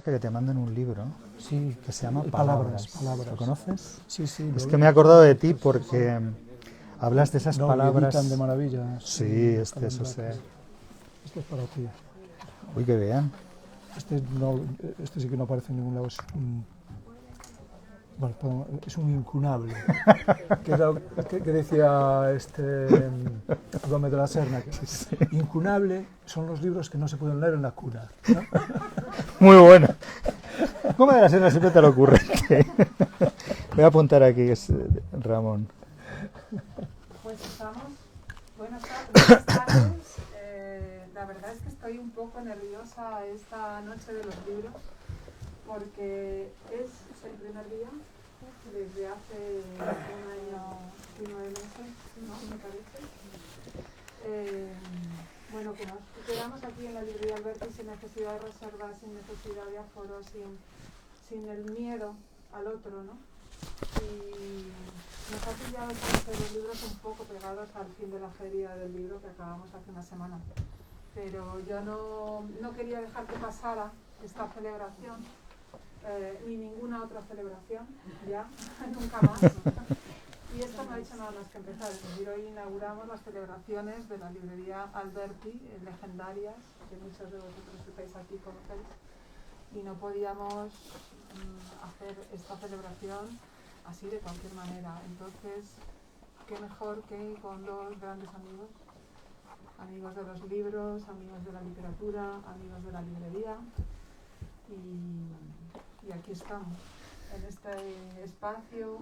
Que te mandan un libro, sí, que se llama Palabras. ¿Lo conoces? Sí, sí. Es que me he acordado de ti porque hablas de esas no, palabras. Editan de maravillas. Sí, eso sé. Este es para ti. Uy, qué bien. Este sí que no aparece en ningún lado. Es un incunable. que decía Gómez de la Serna. Incunable son los libros que no se pueden leer en la cuna, ¿no? Muy bueno. Gómez de la Serna siempre te lo ocurre. Voy a apuntar aquí, es Ramón. Pues estamos. Buenas tardes. La verdad es que estoy un poco nerviosa esta noche de los libros porque es el primer día desde hace un año y 9 meses, ¿no? Me parece. Bueno, que nos quedamos aquí en la librería Alberti sin necesidad de reservas, sin necesidad de aforo, sin el miedo al otro, ¿no? Y nos ha pillado los libros un poco pegados al fin de la feria del libro que acabamos hace una semana. Pero yo no quería dejar que pasara esta celebración, ni ninguna otra celebración, ya, nunca más. Y esto no ha hecho nada más que empezar. Es decir, hoy inauguramos las celebraciones de la librería Alberti, legendarias, que muchos de vosotros que estáis aquí conocéis, y no podíamos hacer esta celebración así de cualquier manera. Entonces, qué mejor que con dos grandes amigos, amigos de los libros, amigos de la literatura, amigos de la librería, y aquí estamos, en este espacio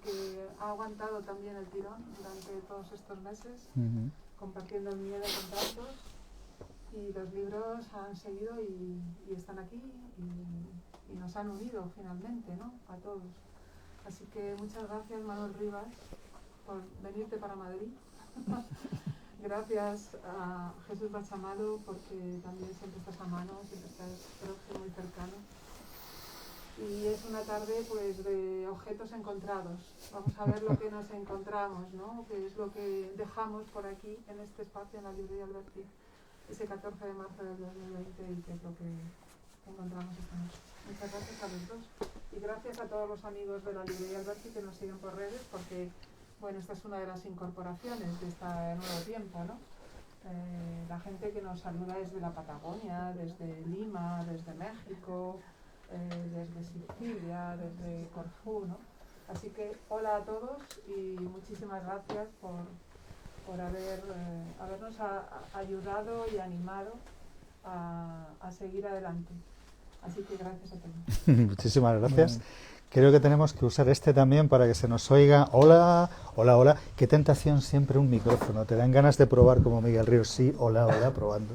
que ha aguantado también el tirón durante todos estos meses, compartiendo el miedo con tantos, y los libros han seguido y están aquí y nos han unido finalmente, ¿no? A todos. Así que muchas gracias, Manuel Rivas, por venirte para Madrid. Gracias a Jesús Bachamalo, porque también siempre estás a mano, siempre estás próximo y cercano. Y es una tarde pues de objetos encontrados. Vamos a ver lo que nos encontramos, ¿no? Que es lo que dejamos por aquí en este espacio, en la librería Alberti, ese 14 de marzo del 2020, y que es lo que encontramos esta noche. Muchas gracias a los dos. Y gracias a todos los amigos de la librería Alberti que nos siguen por redes, porque bueno, esta es una de las incorporaciones de este nuevo tiempo, ¿no? La gente que nos saluda desde la Patagonia, desde Lima, desde México, desde Sicilia, desde Corfú, ¿no? Así que hola a todos y muchísimas gracias por habernos ayudado y animado a seguir adelante. Así que gracias a todos. Muchísimas gracias. Creo que tenemos que usar este también para que se nos oiga. Hola, hola, hola. Qué tentación siempre un micrófono. Te dan ganas de probar como Miguel Ríos. Sí, hola, hola, probando.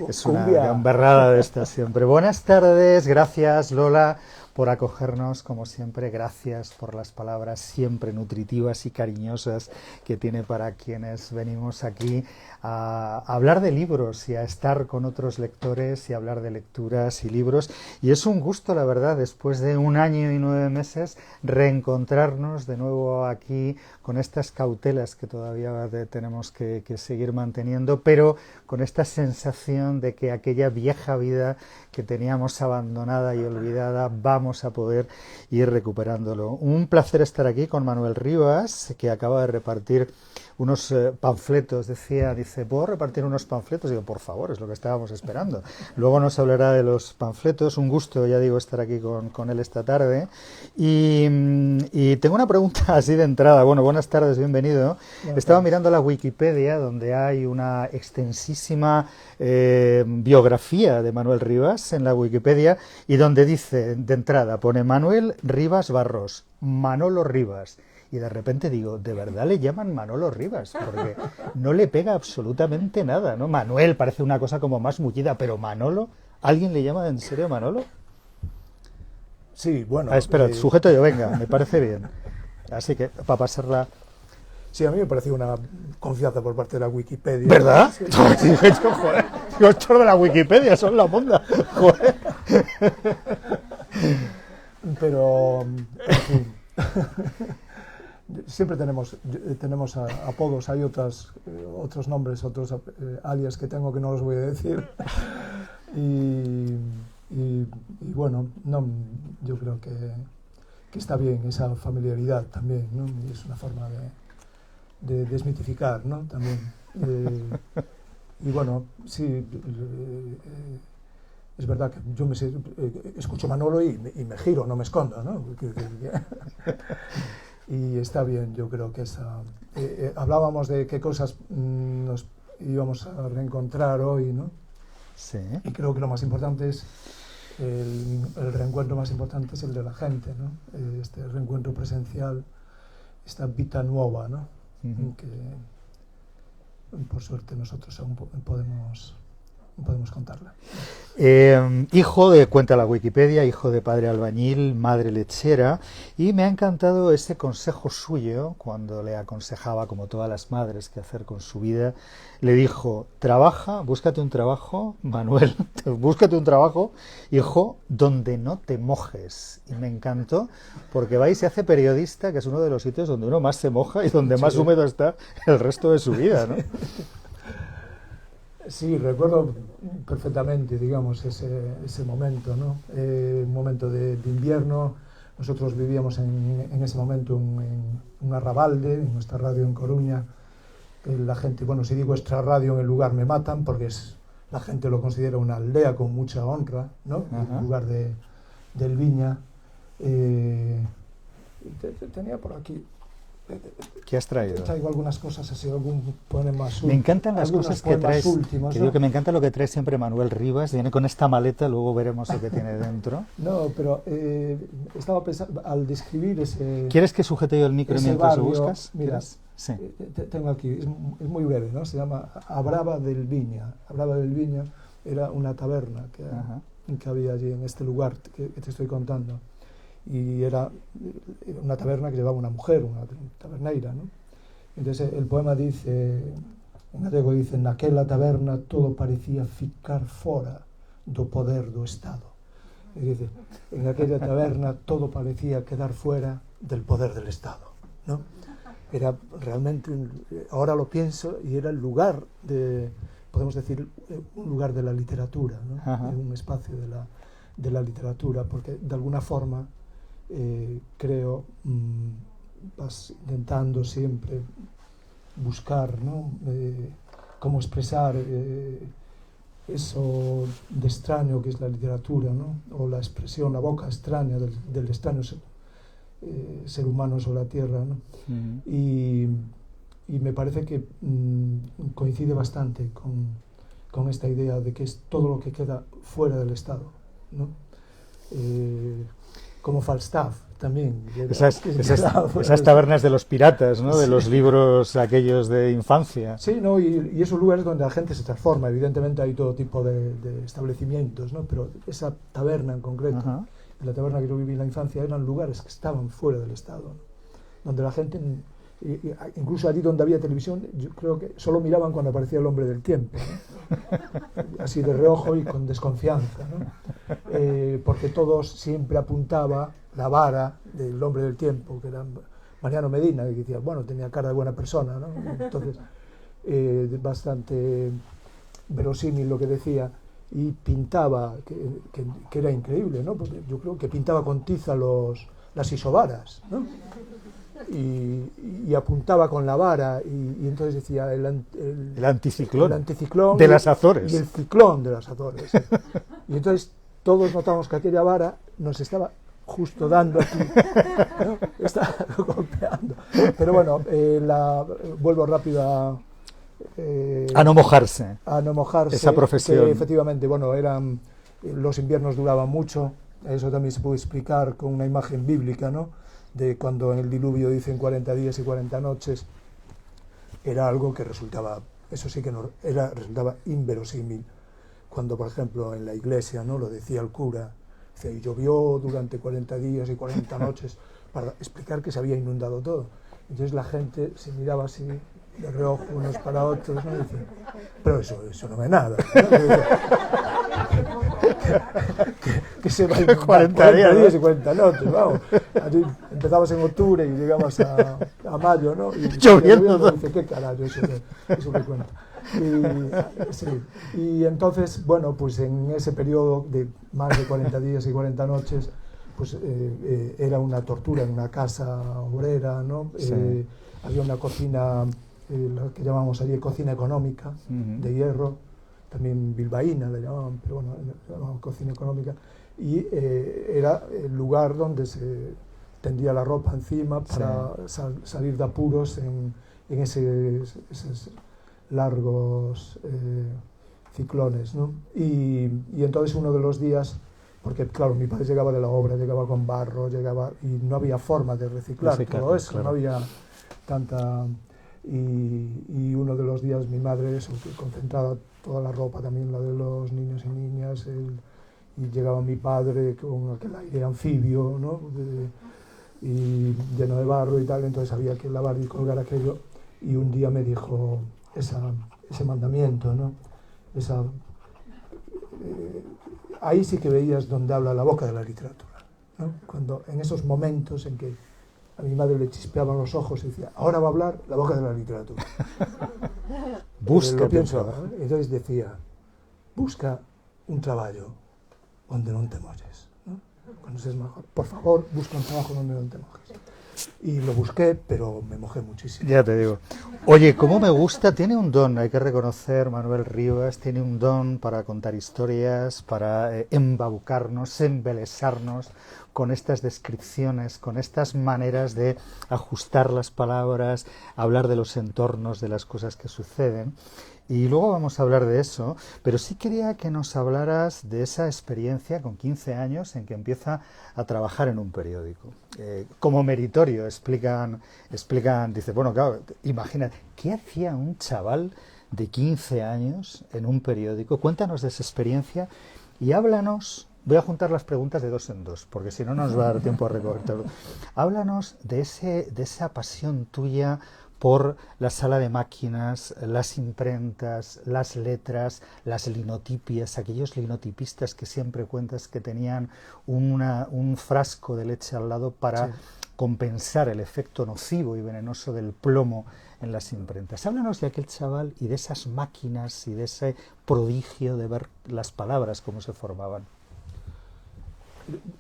Es una gamberrada de esta siempre. Buenas tardes, gracias Lola por acogernos como siempre. Gracias por las palabras siempre nutritivas y cariñosas que tiene para quienes venimos aquí a hablar de libros y a estar con otros lectores y a hablar de lecturas y libros. Y es un gusto, la verdad, después de 1 año y 9 meses, reencontrarnos de nuevo aquí con estas cautelas que todavía tenemos que seguir manteniendo, pero con esta sensación de que aquella vieja vida que teníamos abandonada y olvidada vamos a poder ir recuperándolo. Un placer estar aquí con Manuel Rivas, que acaba de repartir unos panfletos, dice, ¿puedo repartir unos panfletos? Digo, por favor, es lo que estábamos esperando. Luego nos hablará de los panfletos. Un gusto, ya digo, estar aquí con él esta tarde. Y tengo una pregunta así de entrada. Bueno, buenas tardes, bienvenido. Estaba mirando la Wikipedia, donde hay una extensísima biografía de Manuel Rivas en la Wikipedia, y donde dice, de entrada, pone Manuel Rivas Barros, Manolo Rivas. Y de repente digo, ¿de verdad le llaman Manolo Rivas? Porque no le pega absolutamente nada, ¿no? Manuel parece una cosa como más mullida, pero Manolo, ¿alguien le llama en serio Manolo? Sí, bueno. Espera, sujeto yo, venga, me parece bien. Así que, para pasarla... Sí, a mí me pareció una confianza por parte de la Wikipedia. ¿Verdad? Sí. Joder, los chorros de la Wikipedia son la monda. Joder. Pero, en fin... Siempre tenemos apodos, hay otros nombres, otros alias que tengo que no los voy a decir. Y y bueno, no, yo creo que está bien esa familiaridad también, ¿no? Y es una forma de desmitificar, ¿no? También. Y bueno, sí, es verdad que yo escucho Manolo y me giro, no me escondo, ¿no? Y está bien, yo creo que hablábamos de qué cosas nos íbamos a reencontrar hoy, ¿no? Sí. Y creo que lo más importante es, el reencuentro más importante es el de la gente, ¿no? Este reencuentro presencial, esta vita nueva, ¿no? Uh-huh. Que por suerte nosotros aún podemos contarla. Hijo de, cuenta la Wikipedia, hijo de padre albañil, madre lechera, y me ha encantado ese consejo suyo cuando le aconsejaba, como todas las madres, qué hacer con su vida. Le dijo: trabaja, búscate un trabajo, Manuel, búscate un trabajo, hijo, donde no te mojes. Y me encantó, porque va y se hace periodista, que es uno de los sitios donde uno más se moja y donde más húmedo está el resto de su vida, ¿no? Sí, recuerdo perfectamente, digamos, ese momento, ¿no? Un momento de invierno. Nosotros vivíamos en ese momento en un arrabalde, en nuestra radio en Coruña. La gente, bueno, si digo extra radio en el lugar me matan, porque la gente lo considera una aldea con mucha honra, ¿no? En lugar del Viña. Tenía por aquí... ¿Qué has traído? Traigo algunas cosas así, algún poema más. Me encantan las cosas que traes. Últimos, ¿no? Digo que me encanta lo que trae siempre Manuel Rivas. Viene con esta maleta, luego veremos lo que tiene dentro. No, pero estaba pensando, al describir ese... ¿Quieres que sujete yo el micro mientras barrio, lo buscas? Mira, sí. Tengo aquí, es muy breve, ¿no? Se llama Abrava del Viña. Abrava del Viña era una taberna que había allí en este lugar que te estoy contando. Y era una taberna que llevaba una mujer, una taberneira, ¿no? Entonces el poema dice, en gallego dice: naquela taberna todo parecía ficar fora do poder do Estado. Y dice, en aquella taberna todo parecía quedar fuera del poder del Estado, ¿no? Era realmente, ahora lo pienso, y era el lugar podemos decir, un lugar de la literatura, ¿no? Un espacio de la literatura, porque de alguna forma creo, vas intentando siempre buscar, ¿no? Cómo expresar eso de extraño que es la literatura, ¿no? O la expresión, la boca extraña del extraño ser humano sobre la tierra, ¿no? Y me parece que coincide bastante con esta idea de que es todo lo que queda fuera del Estado, ¿no? Como Falstaff también. Esas tabernas de los piratas, ¿no? De los libros aquellos de infancia. Sí, ¿no? Y esos lugares donde la gente se transforma. Evidentemente hay todo tipo de establecimientos, ¿no? Pero esa taberna en concreto, la taberna que yo viví en la infancia, eran lugares que estaban fuera del Estado, ¿no? Donde la gente, incluso allí donde había televisión, yo creo que solo miraban cuando aparecía el hombre del tiempo, ¿no? Así de reojo y con desconfianza, ¿no? Porque todos siempre apuntaba la vara del hombre del tiempo, que era Mariano Medina, que decía, bueno, tenía cara de buena persona, ¿no? Entonces, bastante verosímil lo que decía, y pintaba, que era increíble, ¿no? Porque yo creo que pintaba con tiza las isobaras, ¿no? Y apuntaba con la vara, y entonces decía el anticiclón de las Azores y el ciclón de las Azores, ¿sí? Y entonces todos notamos que aquella vara nos estaba justo dando aquí, ¿no? Estaba golpeando, pero bueno, vuelvo rápido a no mojarse, esa profesión, que efectivamente, bueno, los inviernos duraban mucho. Eso también se puede explicar con una imagen bíblica, ¿no? De cuando en el diluvio dicen 40 días y 40 noches, era algo que resultaba, eso sí que no, resultaba inverosímil. Cuando, por ejemplo, en la iglesia, ¿no? Lo decía el cura, y llovió durante 40 días y 40 noches, para explicar que se había inundado todo. Entonces la gente se miraba así, de reojo, unos para otros, ¿no? Y decían, pero eso no es nada, ¿no? que se va a 40 días y 40 noches, vamos. Allí empezabas en octubre y llegabas a mayo, ¿no? Y lloviendo. Dice, ¿qué carajo eso que cuenta? Sí. Y entonces, bueno, pues en ese periodo de más de 40 días y 40 noches, pues era una tortura en una casa obrera, ¿no? Sí. Había una cocina, lo que llamamos allí cocina económica, de hierro, también bilbaína le llamaban, pero bueno, le llamaban cocina económica, y era el lugar donde se tendía la ropa encima para salir de apuros en esos largos ciclones, ¿no? Y entonces uno de los días, porque claro, mi padre llegaba de la obra, llegaba con barro, y no había forma de reciclar todo eso, claro. No había tanta... Y uno de los días mi madre, eso, que concentraba toda la ropa, también la de los niños y niñas, y llegaba mi padre con aquel aire anfibio, ¿no? Y lleno de barro y tal, entonces había que lavar y colgar aquello, y un día me dijo ese mandamiento, ¿no? Ahí sí que veías donde habla la boca de la literatura, ¿no? Cuando en esos momentos en que a mi madre le chispeaban los ojos y decía, ahora va a hablar la boca de la literatura. Busca, lo pienso, ¿no? Entonces decía, busca un trabajo donde no te molles, ¿no? Cuando seas mejor, por favor, busca un trabajo donde no te mojes. Y lo busqué, pero me mojé muchísimo. Ya te digo. Oye, cómo me gusta, tiene un don, hay que reconocer, Manuel Rivas, tiene un don para contar historias, para embaucarnos, embelesarnos con estas descripciones, con estas maneras de ajustar las palabras, hablar de los entornos, de las cosas que suceden. Y luego vamos a hablar de eso, pero sí quería que nos hablaras de esa experiencia con 15 años en que empieza a trabajar en un periódico. Como meritorio, explican, dice, bueno, claro, imagina, ¿qué hacía un chaval de 15 años en un periódico? Cuéntanos de esa experiencia y háblanos, voy a juntar las preguntas de dos en dos, porque si no nos va a dar tiempo a recoger todo. Háblanos de esa pasión tuya por la sala de máquinas, las imprentas, las letras, las linotipias, aquellos linotipistas que siempre cuentas que tenían un frasco de leche al lado para compensar el efecto nocivo y venenoso del plomo en las imprentas. Háblanos de aquel chaval y de esas máquinas y de ese prodigio de ver las palabras cómo se formaban.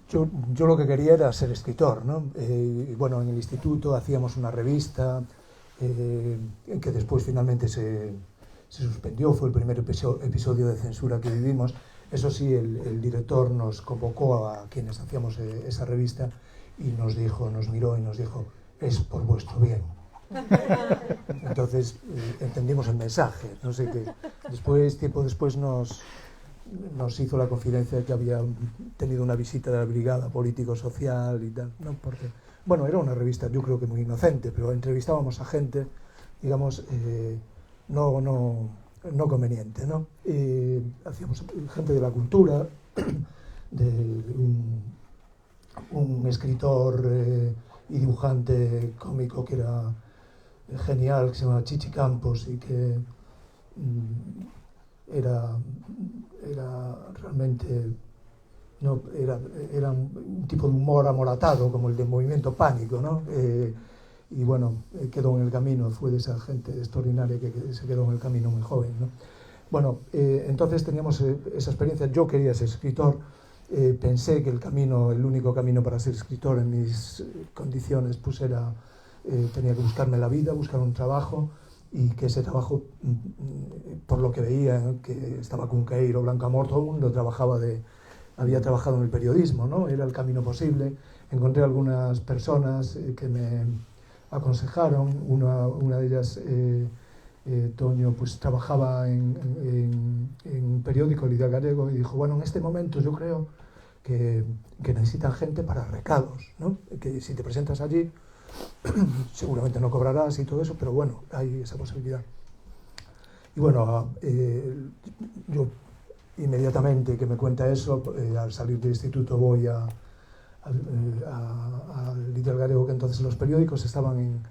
Yo lo que quería era ser escritor, ¿no? Bueno, en el instituto hacíamos una revista que después finalmente se suspendió, fue el primer episodio de censura que vivimos. Eso sí, el director nos convocó a quienes hacíamos esa revista y nos miró y nos dijo, es por vuestro bien. Entonces entendimos el mensaje, no sé qué. Tiempo después nos hizo la confidencia de que había tenido una visita de la brigada político-social y tal, ¿no? Porque, bueno, era una revista, yo creo que muy inocente, pero entrevistábamos a gente, digamos, no conveniente, ¿no? Hacíamos gente de la cultura, de un escritor y dibujante cómico que era genial, que se llama Chichi Campos y que era realmente... No, era un tipo de humor amoratado, como el del movimiento Pánico, ¿no? Y bueno, quedó en el camino, fue de esa gente extraordinaria que se quedó en el camino muy joven, ¿no? Bueno, entonces teníamos esa experiencia, yo quería ser escritor, pensé que el único camino para ser escritor en mis condiciones, pues tenía que buscarme la vida, buscar un trabajo, y que ese trabajo, por lo que veía, que estaba Cunqueiro, Blanco Amor, todo el mundo había trabajado en el periodismo, ¿no? Era el camino posible. Encontré algunas personas que me aconsejaron. Una de ellas, Toño, pues trabajaba en un periódico, el Ideal Gallego, y dijo, bueno, en este momento yo creo que necesitan gente para recados, ¿no? Que si te presentas allí, seguramente no cobrarás y todo eso, pero bueno, hay esa posibilidad. Y bueno, yo... Inmediatamente que me cuenta eso, al salir del instituto voy al Ideal Gallego, que entonces los periódicos estaban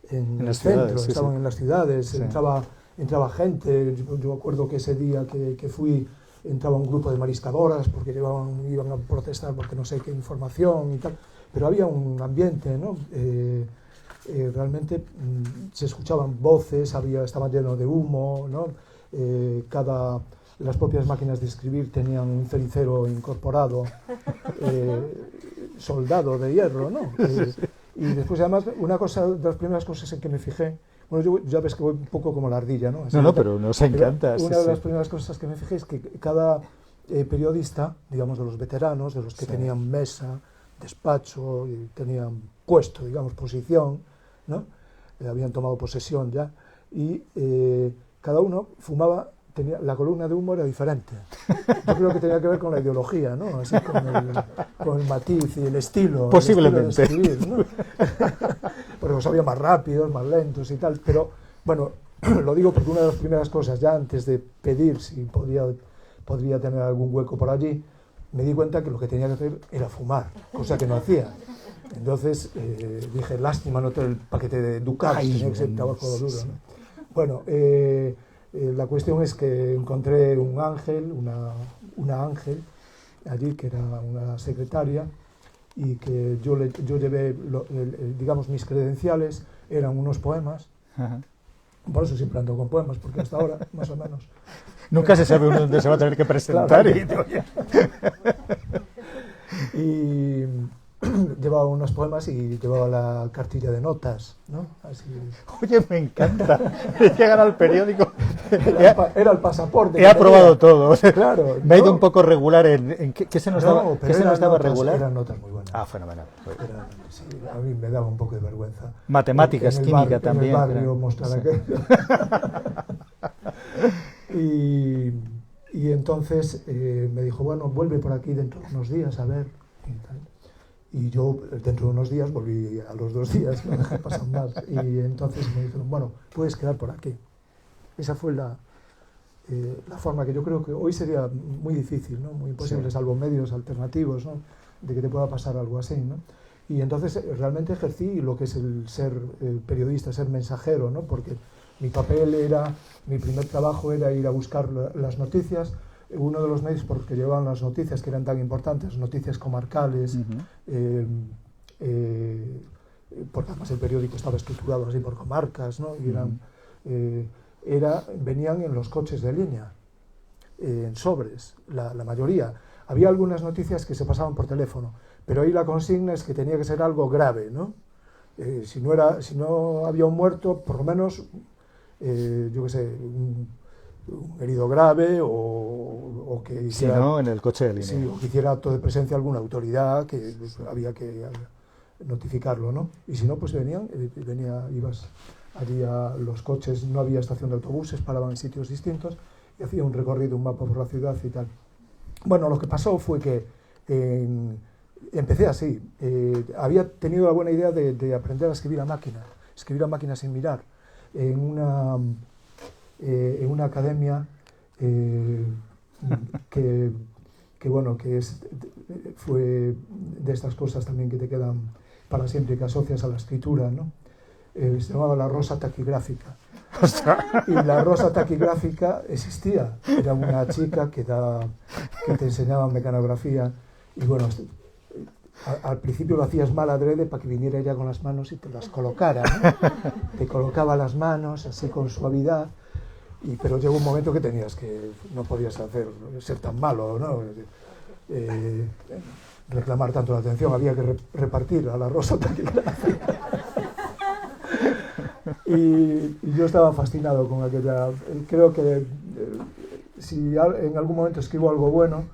en el centro, estaban en las ciudades, sí. entraba gente. Yo acuerdo que ese día que fui entraba un grupo de mariscadoras porque iban a protestar porque no sé qué información y tal, pero había un ambiente, ¿no? realmente se escuchaban voces, estaba lleno de humo, ¿no? Las propias máquinas de escribir tenían un cenicero incorporado, soldado de hierro, ¿no? Y después, además, de las primeras cosas en que me fijé, bueno, yo ya ves que voy un poco como la ardilla, ¿no? Así Pero nos encanta. Una de las primeras cosas que me fijé es que cada periodista, digamos, de los veteranos, de los que tenían mesa, despacho, y tenían puesto, digamos, posición, ¿no? Habían tomado posesión ya, y cada uno fumaba. La columna de humo era diferente. Yo creo que tenía que ver con la ideología, ¿no? Así con el matiz y el estilo. Posiblemente. El estilo de escribir, ¿no? Porque los había más rápidos, más lentos y tal. Pero, bueno, lo digo porque una de las primeras cosas, ya antes de pedir si podría tener algún hueco por allí, me di cuenta que lo que tenía que hacer era fumar, cosa que no hacía. Entonces dije, lástima no tener el paquete de Ducats, tenía que ser tabaco duro, ¿no? Bueno, la cuestión es que encontré un ángel, una ángel allí, que era una secretaria, y que yo llevé, digamos, mis credenciales eran unos poemas. Ajá. Por eso siempre ando con poemas, porque hasta ahora, más o menos. Nunca se sabe uno dónde se va a tener que presentar. Claro. Y llevaba unos poemas y llevaba la cartilla de notas, ¿no? Así. Oye, me encanta. Llegan al periódico. Era el pasaporte. He aprobado todo. Claro. Me ha ido un poco regular en ¿qué se nos daba? ¿Qué se nos daba regular? Eran notas muy buenas. Ah, fenomenal. Sí, a mí me daba un poco de vergüenza. Matemáticas, química también. En el barrio mostrar aquello. Y entonces me dijo, bueno, vuelve por aquí dentro de unos días a ver. Y yo dentro de unos días volví a los 2 días, no dejé pasar más. Y entonces me dijeron, bueno, puedes quedar por aquí. Esa fue la forma que yo creo que hoy sería muy difícil, ¿no? Muy imposible, salvo medios alternativos, ¿no? De que te pueda pasar algo así, ¿no? Y entonces realmente ejercí lo que es el ser periodista, ser mensajero, ¿no? Porque mi primer trabajo era ir a buscar las noticias. Uno de los medios porque llevaban las noticias que eran tan importantes, noticias comarcales, porque además el periódico estaba estructurado así por comarcas, ¿no? Y venían en los coches de línea, en sobres, la mayoría. Había algunas noticias que se pasaban por teléfono, pero ahí la consigna es que tenía que ser algo grave, ¿no? Si no había un muerto, por lo menos, yo qué sé, un herido grave o que hiciera, sí, ¿no? En el coche de línea. Sí, o que hiciera acto de presencia alguna autoridad que había que notificarlo, ¿no? Y si no, pues ibas allí a los coches, no había estación de autobuses, paraban en sitios distintos y hacía un recorrido, un mapa por la ciudad y tal. Bueno, lo que pasó fue que empecé así. Había tenido la buena idea de aprender a escribir a máquina sin mirar, en una academia que fue de estas cosas también que te quedan para siempre y que asocias a la escritura, ¿no? Se llamaba la Rosa Taquigráfica. Y la Rosa Taquigráfica existía. Era una chica que te enseñaba mecanografía y bueno, al principio lo hacías mal adrede para que viniera ella con las manos y te las colocara, ¿no? Te colocaba las manos así con suavidad. Pero llegó un momento que no podías ser tan malo, ¿no? Reclamar tanto la atención, había que repartir a la Rosa Taquigráfica. Y yo estaba fascinado con aquella. Creo que si en algún momento escribo algo bueno,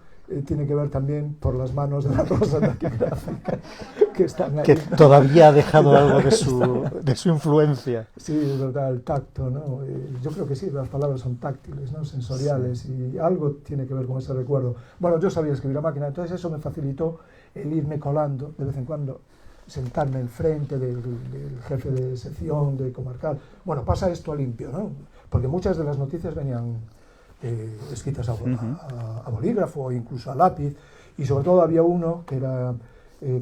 tiene que ver también por las manos de la Rosa Taquigráfica que están ahí. Que todavía ha dejado algo de su influencia. Sí, es verdad, el tacto, ¿no? Yo creo que sí, las palabras son táctiles, ¿no? Sensoriales, sí. Y algo tiene que ver con ese recuerdo. Bueno, yo sabía escribir a máquina, entonces eso me facilitó el irme colando de vez en cuando, sentarme enfrente del jefe de sección, de comarcal. Bueno, pasa esto a limpio, ¿no? Porque muchas de las noticias venían escritas a bolígrafo o incluso a lápiz, y sobre todo había uno que era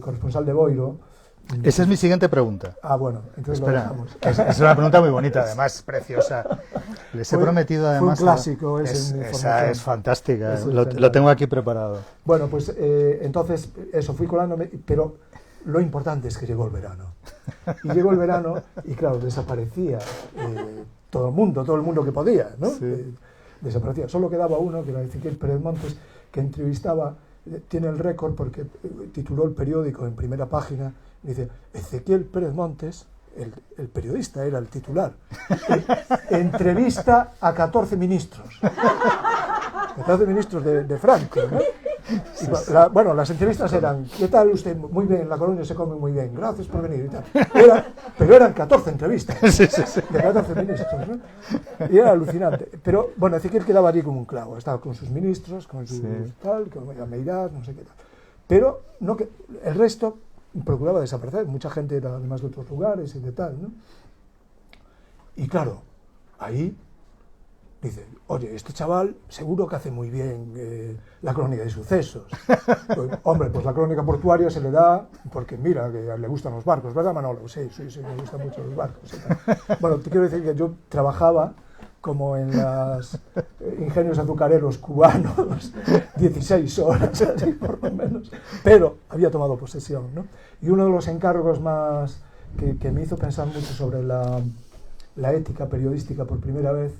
corresponsal de Boiro. Esa es mi siguiente pregunta. Ah, bueno, entonces espera, lo dejamos. Es una pregunta muy bonita, además, preciosa. Les he prometido además... Fue un clásico esa es fantástica, lo tengo aquí preparado. Bueno, pues entonces, eso, fui colándome, pero lo importante es que llegó el verano. Y llegó el verano y claro, desaparecía todo el mundo que podía, ¿no? Sí. Desaparecía. Solo quedaba uno, que era Ezequiel Pérez Montes, que entrevistaba, tiene el récord porque tituló el periódico en primera página, dice, Ezequiel Pérez Montes, el periodista era el titular, entrevista a 14 ministros. 14 ministros de Franco, ¿no? Y bueno, las entrevistas eran, ¿qué tal usted? Muy bien, en La Coruña se come muy bien, gracias por venir y tal. Pero eran 14 entrevistas de 14 ministros, ¿no? Y era alucinante. Pero bueno, Ezequiel quedaba allí como un clavo, estaba con sus ministros, con sus tal, con Meirás, no sé qué tal. Pero no que el resto procuraba desaparecer, mucha gente era además de otros lugares y de tal, ¿no? Y claro, ahí dice, oye, este chaval seguro que hace muy bien la crónica de sucesos. Pues, hombre, pues la crónica portuaria se le da porque mira, que le gustan los barcos, ¿verdad, Manolo? Sí, me gustan mucho los barcos. Bueno, te quiero decir que yo trabajaba como en los ingenios azucareros cubanos, 16 horas, así por lo menos, pero había tomado posesión, ¿no? Y uno de los encargos más que me hizo pensar mucho sobre la ética periodística por primera vez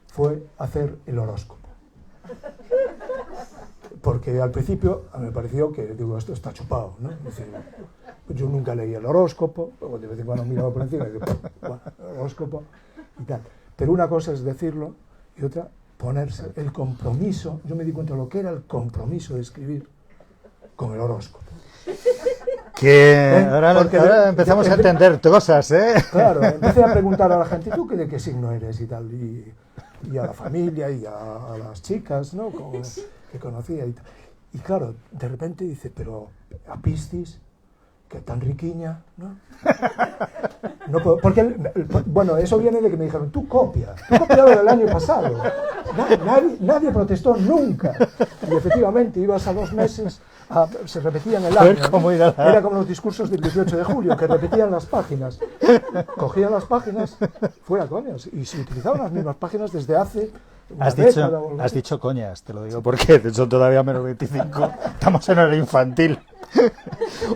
fue hacer el horóscopo. Porque al principio me pareció que, digo, esto está chupado, ¿no? Es decir, yo nunca leí el horóscopo, de vez en cuando miraba por encima y digo, bueno, el horóscopo y tal. Pero una cosa es decirlo y otra ponerse el compromiso. Yo me di cuenta de lo que era el compromiso de escribir con el horóscopo. Que ahora empezamos a entender cosas, ¿eh? Claro, empecé a preguntar a la gente, ¿tú de qué signo eres y tal? Y a la familia y a las chicas, ¿no? Que conocía y tal. Y claro, de repente dice, pero a Piscis, que tan riquiña, ¿no? No puedo, porque, bueno, eso viene de que me dijeron, tú copias lo del año pasado. Nadie protestó nunca. Y efectivamente, ibas a 2 meses, se repetían el año, ¿no? Era como los discursos del 18 de julio, que repetían las páginas. Cogían las páginas, fuera coñas, y se utilizaban las mismas páginas desde hace... Has dicho coñas, te lo digo porque son todavía menos 25, estamos en hora infantil.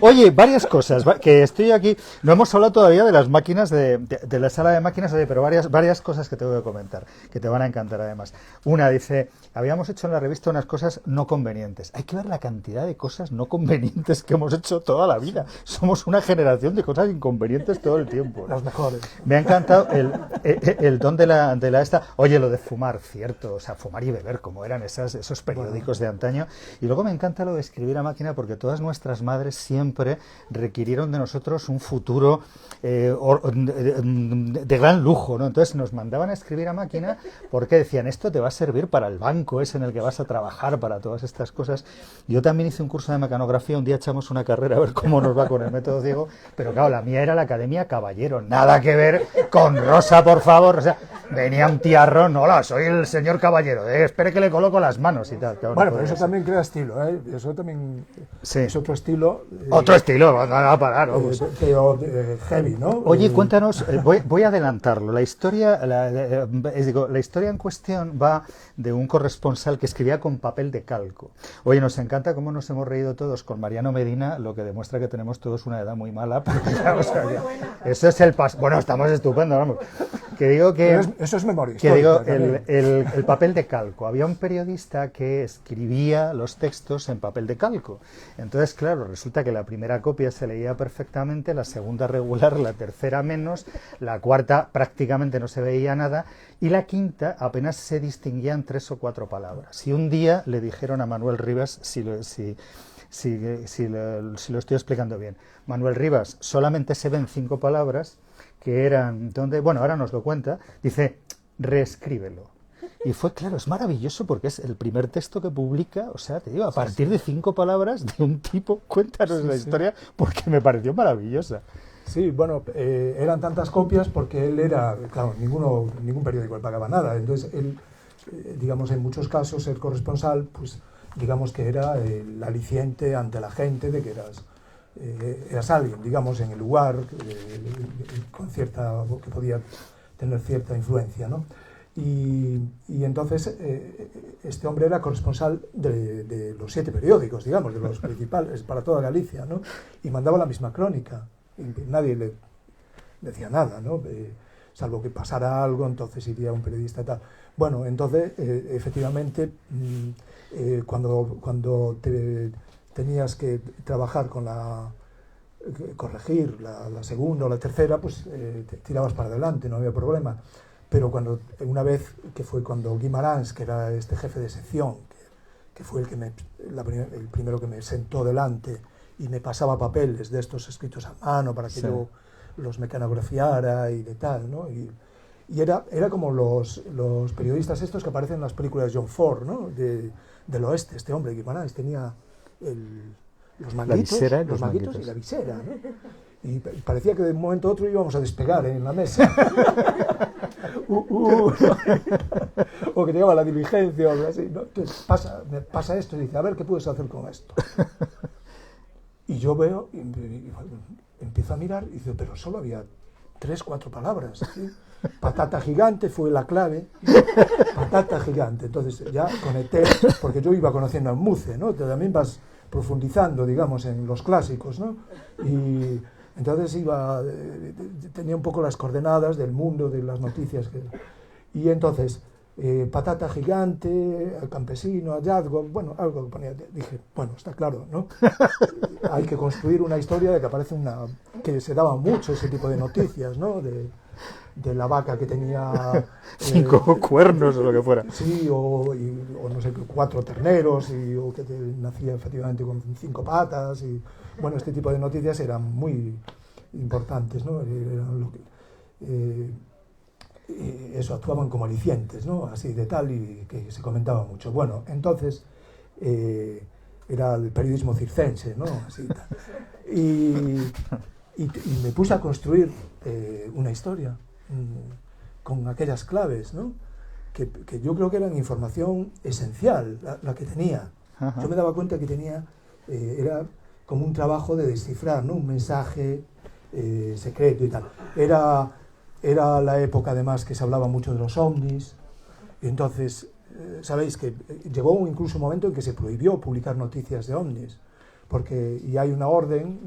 Oye, varias cosas, que estoy aquí, no hemos hablado todavía de las máquinas, de la sala de máquinas, pero varias cosas que tengo que comentar, que te van a encantar además. Una, dice, habíamos hecho en la revista unas cosas no convenientes. Hay que ver la cantidad de cosas no convenientes que hemos hecho toda la vida. Somos una generación de cosas inconvenientes todo el tiempo, ¿no? Las mejores. Me ha encantado el don de la esta, oye, lo de fumar, cierto, o sea, fumar y beber, como eran esos periódicos de antaño. Y luego me encanta lo de escribir a máquina, porque todas nuestras madres siempre requirieron de nosotros un futuro de gran lujo, ¿no? Entonces nos mandaban a escribir a máquina porque decían, esto te va a servir para el banco ese en el que vas a trabajar, para todas estas cosas. Yo también hice un curso de mecanografía, un día echamos una carrera a ver cómo nos va con el método ciego, pero claro, la mía era la Academia Caballero, nada que ver con Rosa, por favor, o sea, venía un tiarrón, hola, soy el señor Caballero, espere que le coloco las manos y tal. Claro, bueno, no pero eso también crea estilo, ¿eh? Eso también es otro estilo. Otro estilo, va a parar, vamos. Pero heavy, ¿no? Oye, cuéntanos, voy a adelantarlo. La historia en cuestión va de un corresponsal que escribía con papel de calco. Oye, nos encanta cómo nos hemos reído todos con Mariano Medina, lo que demuestra que tenemos todos una edad muy mala. Porque, o sea, eso es el paso. Bueno, estamos estupendos, vamos. Que digo que eso es memoria. Que digo, el papel de calco. Había un periodista que escribía los textos en papel de calco. Entonces, claro, resulta que la primera copia se leía perfectamente, la segunda regular, la tercera menos, la cuarta prácticamente no se veía nada y la quinta apenas se distinguían 3 o 4 palabras. Y un día le dijeron a Manuel Rivas, si lo estoy explicando bien, Manuel Rivas, solamente se ven 5 palabras que eran, bueno, ahora nos lo cuenta, dice, reescríbelo. Y fue, claro, es maravilloso porque es el primer texto que publica, o sea, te digo, a partir de 5 palabras de un tipo, cuéntanos la historia, porque me pareció maravillosa. Sí, bueno, eran tantas copias porque él era, claro, ningún periódico le pagaba nada, entonces él, digamos, en muchos casos el corresponsal, pues, digamos que era el aliciente ante la gente de que eras alguien, digamos, en el lugar, con que podía tener cierta influencia, ¿no? Y entonces este hombre era corresponsal de los 7 periódicos, digamos, de los principales para toda Galicia, ¿no? Y mandaba la misma crónica, y nadie le decía nada, ¿no? Salvo que pasara algo, entonces iría un periodista y tal. Bueno, entonces, efectivamente, cuando tenías que trabajar con corregir la segunda o la tercera, pues te tirabas para adelante, no había problema. Pero una vez que fue cuando Guimarães, que era este jefe de sección, que fue el primero que me sentó delante y me pasaba papeles de estos escritos a mano para que yo los mecanografiara y de tal, ¿no? Y era como los periodistas estos que aparecen en las películas de John Ford, ¿no? Del oeste. Este hombre, Guimarães, tenía los manguitos y la visera, ¿no? Y parecía que de un momento a otro íbamos a despegar en la mesa. O que llegaba la diligencia o algo así, ¿no? Entonces me pasa esto y dice, a ver, ¿qué puedes hacer con esto? Y yo veo, y empiezo a mirar y dice, pero solo había 3, 4 palabras, ¿sí? Patata gigante fue la clave, patata gigante. Entonces ya conecté, porque yo iba conociendo a Muce, ¿no? También vas profundizando, digamos, en los clásicos, ¿no? Y entonces tenía un poco las coordenadas del mundo, de las noticias. Y entonces, patata gigante, campesino, hallazgo, bueno, algo que ponía. Dije, bueno, está claro, ¿no? Hay que construir una historia de que aparece que se daba mucho ese tipo de noticias, ¿no? De la vaca que tenía 5 cuernos o lo que fuera. Sí, o no sé, 4 terneros, o que nacía efectivamente con 5 patas. Y bueno, este tipo de noticias eran muy importantes, ¿no? Eran eso, actuaban como alicientes, ¿no? Así de tal, y que se comentaba mucho. Bueno, entonces era el periodismo circense, ¿no? Así, tal. Y me puse a construir una historia con aquellas claves, ¿no? Que yo creo que eran información esencial, la que tenía. Ajá. Yo me daba cuenta que era como un trabajo de descifrar, ¿no? Un mensaje secreto y tal. Era la época, además, que se hablaba mucho de los ovnis, y entonces, sabéis que llegó incluso un momento en que se prohibió publicar noticias de ovnis, y hay una orden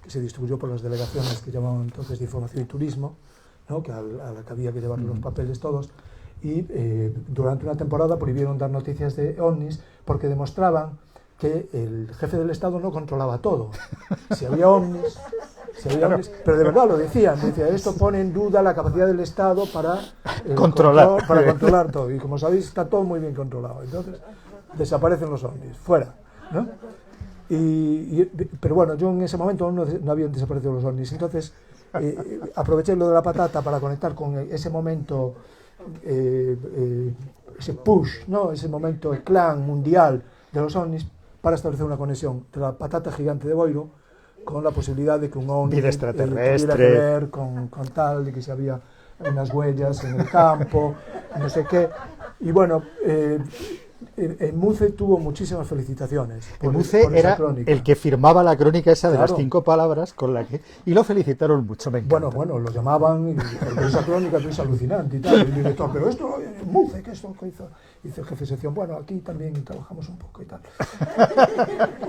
que se distribuyó por las delegaciones que llamaban entonces de Información y Turismo, ¿no? A la que había que llevar los papeles todos, y durante una temporada prohibieron dar noticias de ovnis porque demostraban que el jefe del Estado no controlaba todo. Si había ovnis, pero de verdad lo decían, esto pone en duda la capacidad del Estado para controlar todo, y como sabéis está todo muy bien controlado. Entonces desaparecen los ovnis, fuera, ¿no? Pero bueno, yo en ese momento no habían desaparecido los ovnis, entonces aproveché lo de la patata para conectar con ese momento, ese push, ¿no? Ese momento, el clan mundial de los ovnis, para establecer una conexión de la patata gigante de Boiro con la posibilidad de que un ovni vida extraterrestre tuviera que ver con tal, de que se había unas huellas en el campo, no sé qué. Y bueno, Muce tuvo muchísimas felicitaciones. Muce era el que firmaba la crónica esa de las 5 palabras y lo felicitaron mucho. Me encanta. Bueno, lo llamaban, y esa crónica es alucinante y tal. Y el director, pero esto, Muce, ¿qué es lo que hizo? Dice el jefe de sección, bueno, aquí también trabajamos un poco y tal.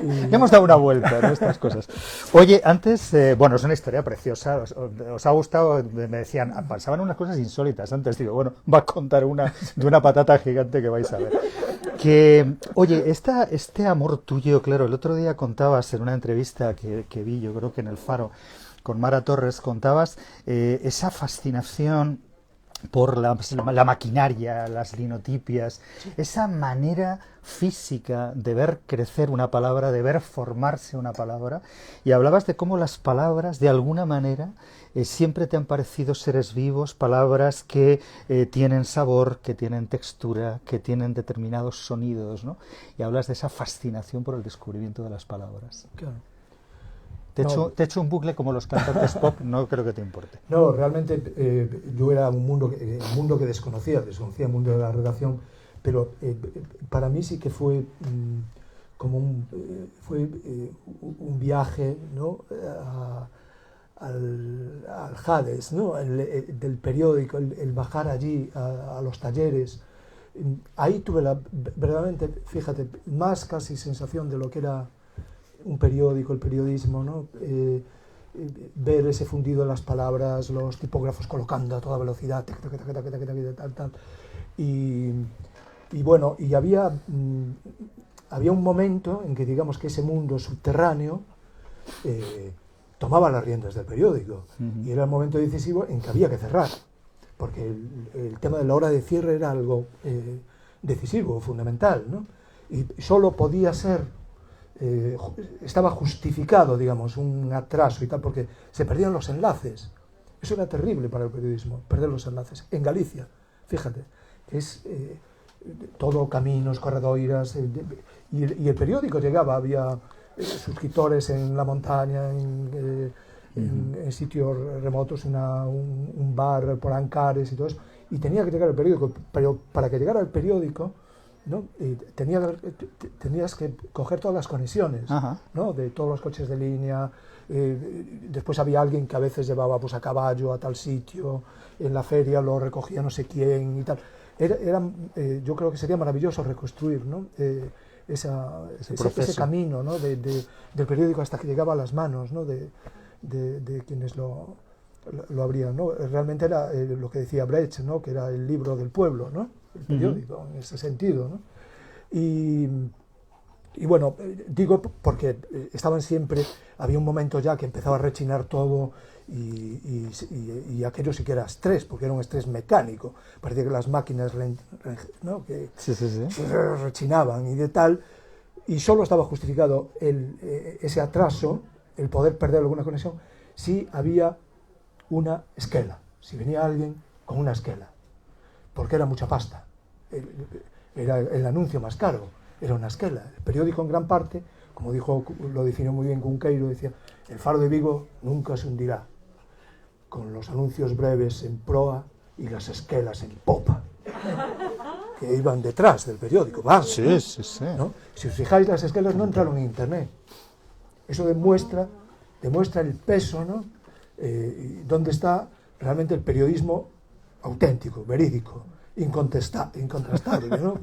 Y hemos dado una vuelta a estas cosas. Oye, antes, es una historia preciosa. ¿Os ha gustado? Me decían, pasaban unas cosas insólitas antes. Digo, bueno, va a contar una de una patata gigante que vais a ver. Oye, este amor tuyo, claro, el otro día contabas en una entrevista que vi, yo creo que en El Faro, con Mara Torres, contabas esa fascinación por la maquinaria, las linotipias, esa manera física de ver crecer una palabra, de ver formarse una palabra, y hablabas de cómo las palabras, de alguna manera, siempre te han parecido seres vivos, palabras que tienen sabor, que tienen textura, que tienen determinados sonidos, ¿no? Y hablas de esa fascinación por el descubrimiento de las palabras. Claro. Te he hecho un bucle como los cantantes pop, no creo que te importe. No, realmente yo era un mundo que desconocía el mundo de la redacción, pero para mí sí que fue como un viaje, ¿no? al Hades, ¿no? Del periódico, el bajar allí a los talleres. Ahí tuve verdaderamente, fíjate, más casi sensación de lo que era un periódico, el periodismo, ¿no? Ver ese fundido de las palabras, los tipógrafos colocando a toda velocidad, tal. Y bueno, y había un momento en que, digamos, que ese mundo subterráneo tomaba las riendas del periódico, y era el momento decisivo en que había que cerrar, porque el tema de la hora de cierre era algo decisivo, fundamental, ¿no? Y solo podía ser, estaba justificado, digamos, un atraso y tal, porque se perdían los enlaces. Eso era terrible para el periodismo, perder los enlaces. En Galicia, fíjate, es todo caminos, corredoiras, y el periódico llegaba, había suscriptores en la montaña, en sitios remotos, un bar por Ancares y todo eso, y tenía que llegar el periódico, pero para que llegara el periódico, ¿no? Tenías que coger todas las conexiones, ¿no? De todos los coches de línea. Después había alguien que a veces llevaba pues a caballo a tal sitio, en la feria lo recogía no sé quién y tal. Yo creo que sería maravilloso reconstruir, ¿no? ese camino, ¿no? del periódico hasta que llegaba a las manos, ¿no? de quienes lo abrían, ¿no? Realmente era lo que decía Brecht, ¿no? Que era el libro del pueblo, ¿no? El periódico, en ese sentido, ¿no? Y bueno, digo porque estaban siempre, había un momento ya que empezaba a rechinar todo, y aquello sí que era estrés, porque era un estrés mecánico, parecía que las máquinas, ¿no? Que rechinaban y de tal, y solo estaba justificado ese atraso, el poder perder alguna conexión, si había una esquela, si venía alguien con una esquela, porque era mucha pasta, era el anuncio más caro, era una esquela. El periódico en gran parte, como lo definió muy bien Cunqueiro, decía, el Faro de Vigo nunca se hundirá, con los anuncios breves en proa y las esquelas en popa, que iban detrás del periódico. Sí. ¿No? Si os fijáis, las esquelas no entraron en internet. Eso demuestra el peso, ¿no? Dónde está realmente el periodismo auténtico, verídico, incontrastable, ¿no?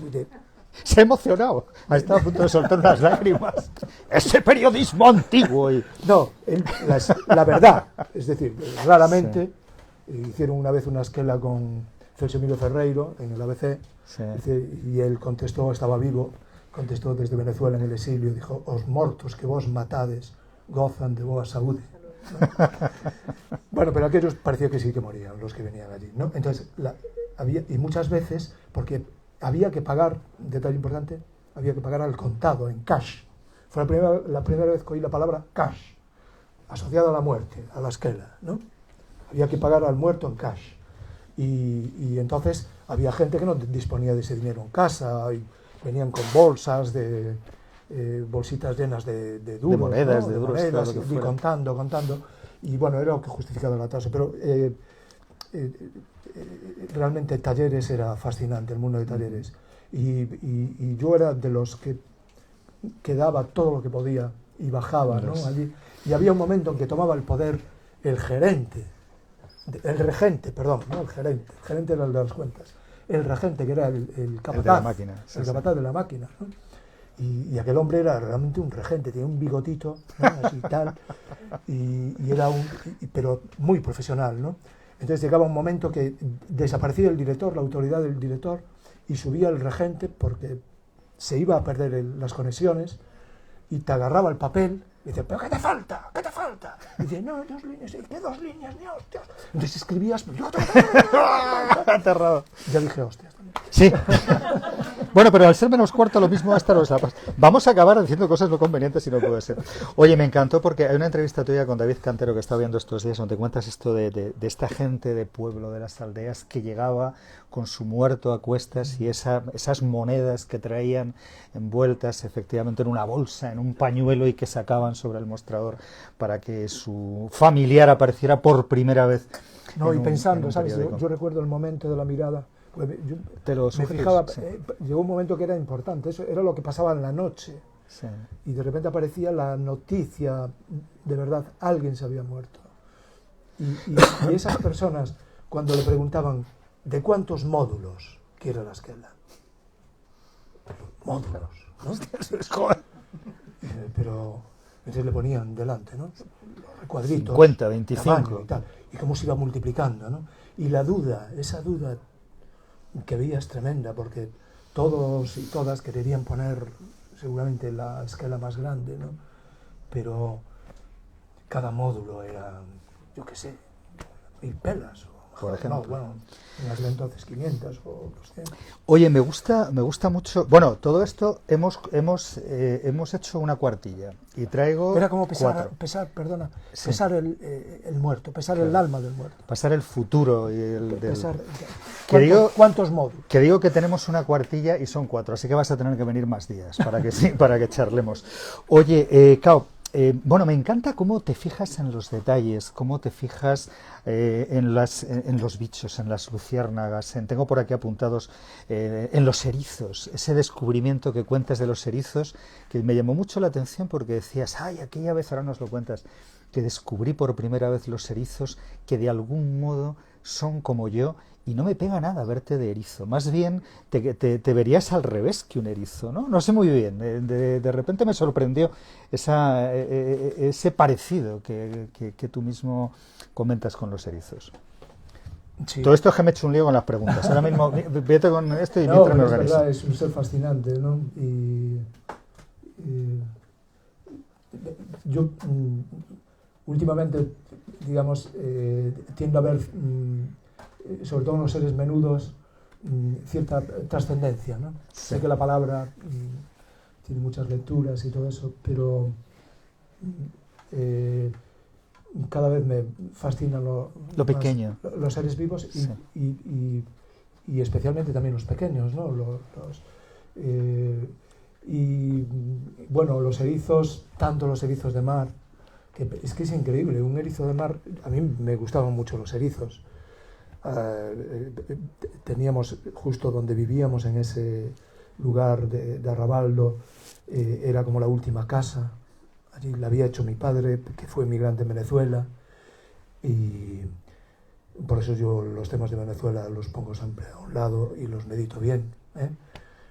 Se ha emocionado, ha estado a punto de soltar unas lágrimas. ¡Ese periodismo antiguo! No, la verdad, es decir, raramente hicieron una vez una esquela con Celso Emilio Ferreiro en el ABC, y él contestó, estaba vivo, contestó desde Venezuela en el exilio, dijo, os mortos que vos matades gozan de boa saúde. ¿No? Bueno, pero aquellos parecía que sí que morían, los que venían allí, ¿no? Entonces, y muchas veces, porque había que pagar, detalle importante, había que pagar al contado, en cash. Fue la primera vez que oí la palabra cash, asociada a la muerte, a la esquela, ¿no? Había que pagar al muerto en cash. Y entonces había gente que no disponía de ese dinero en casa, y venían con bolsas, bolsitas llenas de duros, de monedas, ¿no? de duros, monedas, claro, y contando. Y bueno, era lo que justificaba el atraso. Pero realmente Talleres era fascinante, el mundo de Talleres, y yo era de los que daba todo lo que podía y bajaba, ¿no? Allí, y había un momento en que tomaba el poder el regente era el de las cuentas, el regente, que era el capataz, de la máquina, capataz de la máquina, ¿no? Y aquel hombre era realmente un regente, tenía un bigotito, ¿no? Así tal, y era pero muy profesional, ¿no? Entonces llegaba un momento que desaparecía el director, la autoridad del director, y subía el regente porque se iba a perder las conexiones, y te agarraba el papel y decía, ¿pero qué te falta? ¿Qué te falta? Y dice, no, 2 líneas. ¿Qué 2 líneas? Ni hostias. Entonces escribías, yo aterrado. Ya dije hostias también. Sí. Bueno, pero al ser menos cuarto lo mismo esta no es la paz. Vamos a acabar diciendo cosas no convenientes y no puede ser. Oye, me encantó porque hay una entrevista tuya con David Cantero que estaba viendo estos días donde cuentas esto de esta gente de pueblo, de las aldeas, que llegaba con su muerto a cuestas y esas monedas que traían envueltas efectivamente en una bolsa, en un pañuelo, y que sacaban sobre el mostrador para que su familiar apareciera por primera vez. No, y pensando, ¿sabes? Yo recuerdo el momento de la mirada. Me fijaba, llegó un momento que era importante, eso era lo que pasaba en la noche, y de repente aparecía la noticia, de verdad, alguien se había muerto, Y esas personas, cuando le preguntaban ¿de cuántos módulos quiere la esquela? Módulos, ¿no? Pero entonces le ponían delante, ¿no? Cuadritos, 50, 25 y tal, y cómo se iba multiplicando, ¿no? Y la duda, esa duda que veía es tremenda, porque todos y todas querían poner seguramente la escala más grande, ¿no? Pero cada módulo era, yo qué sé, 1000 pelas, por ejemplo. No, bueno, en aquel entonces 500 o 200. Oye, me gusta mucho. Bueno, todo esto hemos hecho una cuartilla y traigo. Era como pesar Sí. el muerto, pesar Claro. el alma del muerto. Pasar el futuro y el del. Pesar, ¿Cuántos módulos? Que digo que tenemos una cuartilla y son 4, así que vas a tener que venir más días para que sí, para que charlemos. Oye, Cao, bueno, me encanta cómo te fijas en los detalles, cómo te fijas en los bichos, en las luciérnagas, tengo por aquí apuntados en los erizos, ese descubrimiento que cuentas de los erizos, que me llamó mucho la atención porque decías, ay, aquella vez, ahora nos lo cuentas, que descubrí por primera vez los erizos que de algún modo son como yo. Y no me pega nada verte de erizo. Más bien te verías al revés que un erizo, ¿no? No sé muy bien. De repente me sorprendió ese parecido que tú mismo comentas con los erizos. Sí. Todo esto es que me he hecho un lío con las preguntas. Ahora mismo vete con esto y mientras me organizo. Verdad, es un ser fascinante, ¿no? Y yo últimamente, digamos, tiendo a ver... sobre todo en los seres menudos, cierta trascendencia, ¿no? Sí. Sé que la palabra tiene muchas lecturas y todo eso, pero cada vez me fascinan lo pequeño. los seres vivos Sí. y especialmente también los pequeños, ¿no? Y bueno, los erizos, tanto los erizos de mar, que es increíble, un erizo de mar, a mí me gustaban mucho los erizos. Teníamos justo donde vivíamos, en ese lugar de Arrabaldo, era como la última casa. Allí la había hecho mi padre, que fue migrante en Venezuela, y por eso yo los temas de Venezuela los pongo siempre a un lado y los medito bien, ¿eh?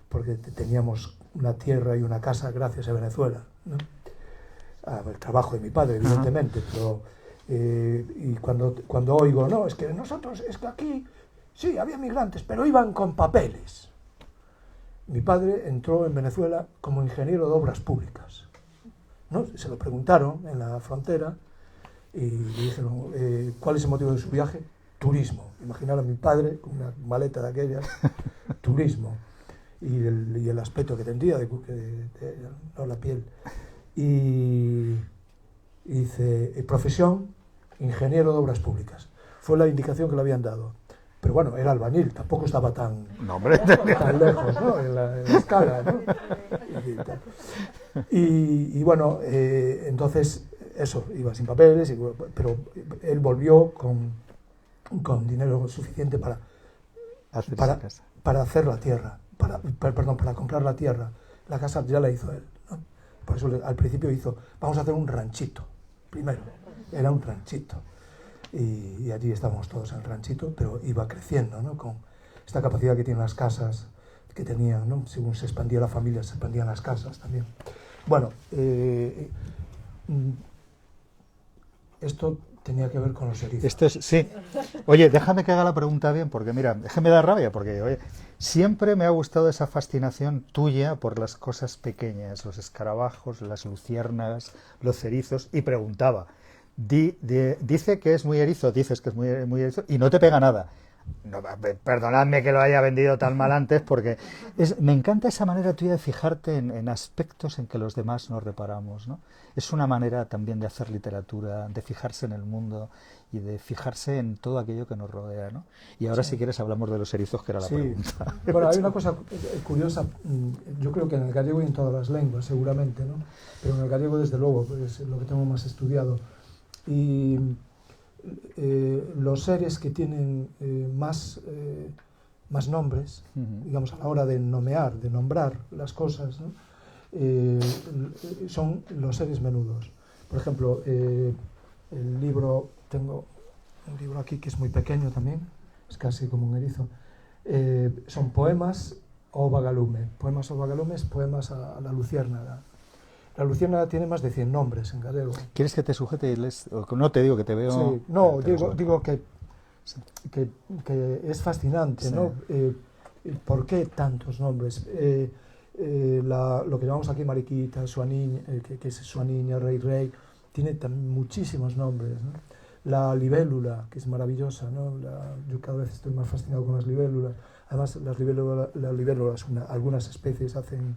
Porque teníamos una tierra y una casa gracias a Venezuela, ¿no? Al trabajo de mi padre, evidentemente, pero y cuando oigo, no, es que nosotros, es que aquí sí, había migrantes, pero iban con papeles. Mi padre entró en Venezuela como ingeniero de obras públicas, ¿no? Se lo preguntaron en la frontera y le dijeron, ¿cuál es el motivo de su viaje? Turismo. Imaginaron a mi padre con una maleta de aquellas, turismo, y el aspecto que tendría, no, la piel. Y dice, profesión, ingeniero de obras públicas. Fue la indicación que le habían dado. Pero bueno, era albañil, tampoco estaba tan lejos, ¿no? en la escala, ¿no? Y bueno, entonces, eso, iba sin papeles, pero él volvió con dinero suficiente para hacer la tierra, para comprar la tierra. La casa ya la hizo él, ¿no? Por eso al principio vamos a hacer un ranchito, primero, era un ranchito. Y allí estábamos todos en el ranchito, pero iba creciendo, ¿no? Con esta capacidad que tienen las casas, que tenían, ¿no? Según se expandía la familia, se expandían las casas también. Bueno, esto tenía que ver con los erizos. Esto es, sí. Oye, déjame que haga la pregunta bien, porque mira, es que me da rabia, porque oye, siempre me ha gustado esa fascinación tuya por las cosas pequeñas, los escarabajos, las luciérnagas, los erizos, y preguntaba, dice que es muy erizo, dices que es muy erizo, y no te pega nada. No, perdonadme que lo haya vendido tan mal antes, porque me encanta esa manera tuya de fijarte en aspectos en que los demás no reparamos, ¿no? Es una manera también de hacer literatura, de fijarse en el mundo y de fijarse en todo aquello que nos rodea, ¿no? Y ahora, sí, si quieres, hablamos de los erizos, que era la pregunta. Bueno, hay una cosa curiosa, yo creo que en el gallego y en todas las lenguas, seguramente, ¿no? Pero en el gallego, desde luego, es lo que tengo más estudiado. Y los seres que tienen más nombres, digamos, a la hora de nombrar las cosas, ¿no? Son los seres menudos. Por ejemplo, el libro, tengo un libro aquí que es muy pequeño también, es casi como un erizo. Son poemas o vagalume. Poemas o vagalumes, poemas a la luciérnaga. La luciérnaga tiene más de 100 nombres en gallego. ¿Quieres que te sujete y les... No te digo que te veo... Sí, no, digo que es fascinante, sí. ¿No? ¿Por qué tantos nombres? Lo que llamamos aquí mariquita, Suaniña, que es Suaniña, rey, tiene muchísimos nombres, ¿no? La libélula, que es maravillosa, ¿no? Yo cada vez estoy más fascinado con las libélulas. Además, las libélulas algunas especies hacen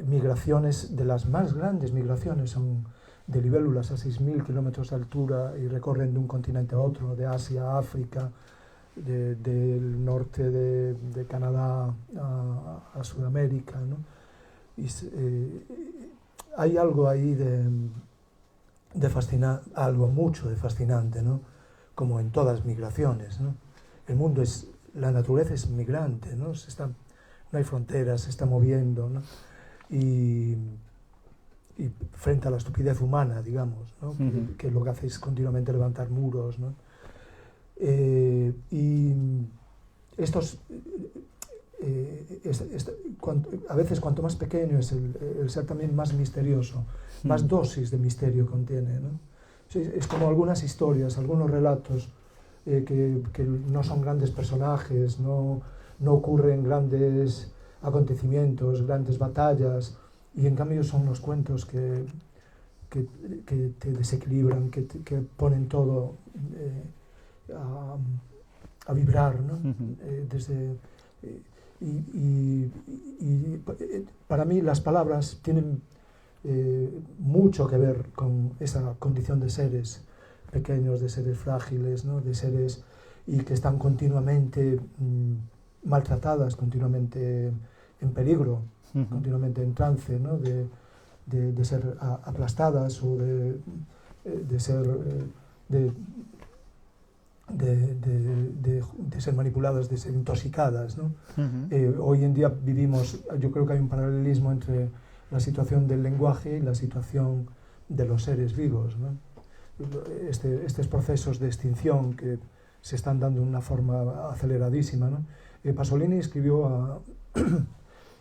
migraciones, de las más grandes migraciones son de libélulas a 6.000 kilómetros de altura y recorren de un continente a otro, de Asia a África, del norte de Canadá a Sudamérica, ¿no? Y hay algo ahí de fascinante, algo mucho de fascinante, ¿no? Como en todas migraciones, ¿no? La naturaleza es migrante, ¿no? No hay fronteras, se está moviendo, ¿no? Y frente a la estupidez humana, digamos, ¿no? Que lo que hace es continuamente levantar muros, ¿no? A veces cuanto más pequeño es el ser, también más misterioso, más dosis de misterio contiene, ¿no? Es como algunas historias, algunos relatos que no son grandes personajes, no ocurren grandes acontecimientos, grandes batallas, y en cambio son los cuentos que te desequilibran, que ponen todo a vibrar, ¿no? Para mí las palabras tienen mucho que ver con esa condición de seres pequeños, de seres frágiles, ¿no? De seres y que están continuamente maltratadas, continuamente en peligro, continuamente en trance, ¿no? de ser aplastadas o de ser manipuladas, de ser intoxicadas, ¿no? Hoy en día vivimos, yo creo que hay un paralelismo entre la situación del lenguaje y la situación de los seres vivos, ¿no? Estos procesos de extinción que se están dando de una forma aceleradísima, ¿no? Pasolini escribió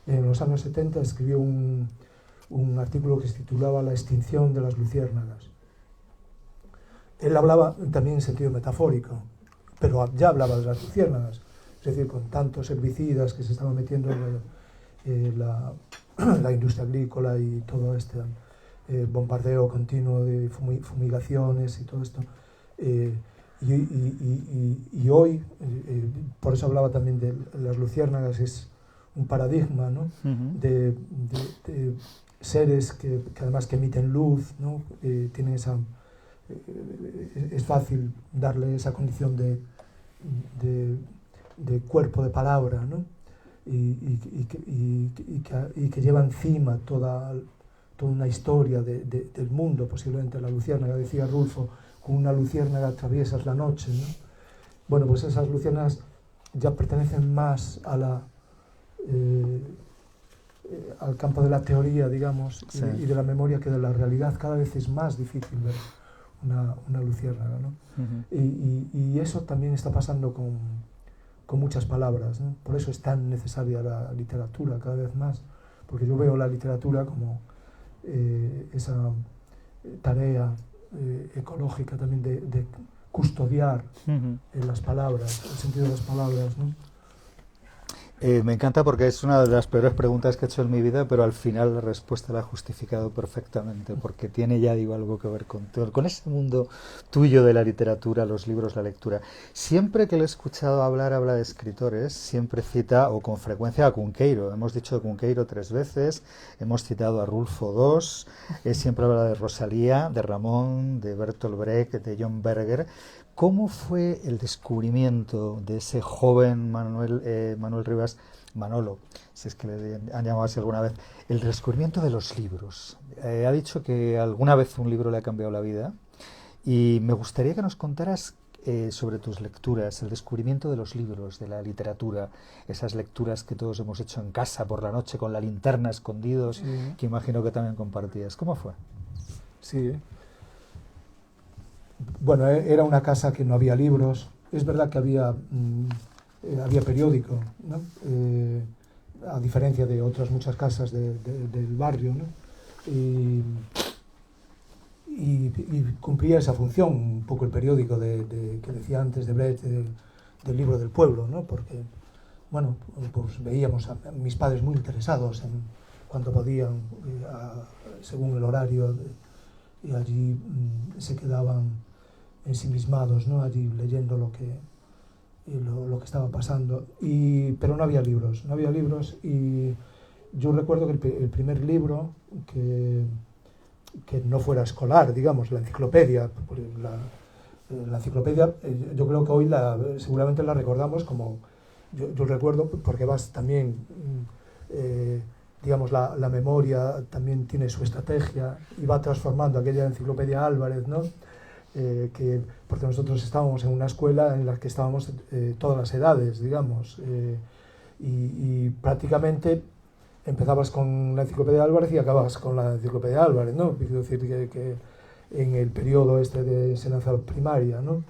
en los años 70 escribió un artículo que se titulaba La extinción de las luciérnagas. Él hablaba también en sentido metafórico, pero ya hablaba de las luciérnagas, es decir, con tantos herbicidas que se estaban metiendo en la industria agrícola y todo este bombardeo continuo de fumigaciones y todo esto. Y hoy, por eso hablaba también de las luciérnagas, es un paradigma, ¿no? de seres que además que emiten luz, ¿no? Tienen esa... es fácil darle esa condición de cuerpo de palabra, ¿no? y que lleva encima toda una historia del mundo, posiblemente la luciérnaga, decía Rulfo, con una luciérnaga atraviesas la noche, ¿no? Bueno, pues esas luciérnagas ya pertenecen más al campo de la teoría, digamos, sí. y de la memoria que de la realidad. Cada vez es más difícil ver una luciérnaga, ¿no? Y eso también está pasando con muchas palabras, ¿no? Por eso es tan necesaria la literatura cada vez más, porque yo veo la literatura como esa tarea ecológica también de custodiar las palabras, el sentido de las palabras, ¿no? Me encanta porque es una de las peores preguntas que he hecho en mi vida, pero al final la respuesta la ha justificado perfectamente, porque tiene, ya digo, algo que ver con ese mundo tuyo de la literatura, los libros, la lectura. Siempre que le he escuchado habla de escritores, siempre cita, o con frecuencia, a Cunqueiro. Hemos dicho de Cunqueiro 3 veces, hemos citado a Rulfo 2, siempre habla de Rosalía, de Ramón, de Bertolt Brecht, de John Berger. ¿Cómo fue el descubrimiento de ese joven Manuel Rivas, Manolo, si es que le han llamado así alguna vez, el descubrimiento de los libros? Ha dicho que alguna vez un libro le ha cambiado la vida y me gustaría que nos contaras sobre tus lecturas, el descubrimiento de los libros, de la literatura, esas lecturas que todos hemos hecho en casa por la noche con la linterna escondidos, que imagino que también compartías. ¿Cómo fue? Sí. bueno, era una casa que no había libros. Es verdad que había periódico, ¿no? A diferencia de otras muchas casas del barrio, ¿no? Y cumplía esa función un poco el periódico que decía antes de Brecht, del libro del pueblo, ¿no? Porque, bueno, pues veíamos a mis padres muy interesados en cuanto podían, según el horario, y allí se quedaban ensimismados, ¿no? Allí leyendo lo que estaba pasando, pero no había libros, y yo recuerdo que el primer libro que no fuera escolar, digamos, la enciclopedia, la enciclopedia, yo creo que hoy seguramente la recordamos como, yo recuerdo, porque vas también, digamos, la memoria también tiene su estrategia y va transformando aquella enciclopedia Álvarez, ¿no? Porque nosotros estábamos en una escuela en la que estábamos todas las edades, digamos, y prácticamente empezabas con la enciclopedia Álvarez y acababas con la enciclopedia Álvarez, ¿no? Quiero decir que en el periodo de enseñanza primaria, ¿no?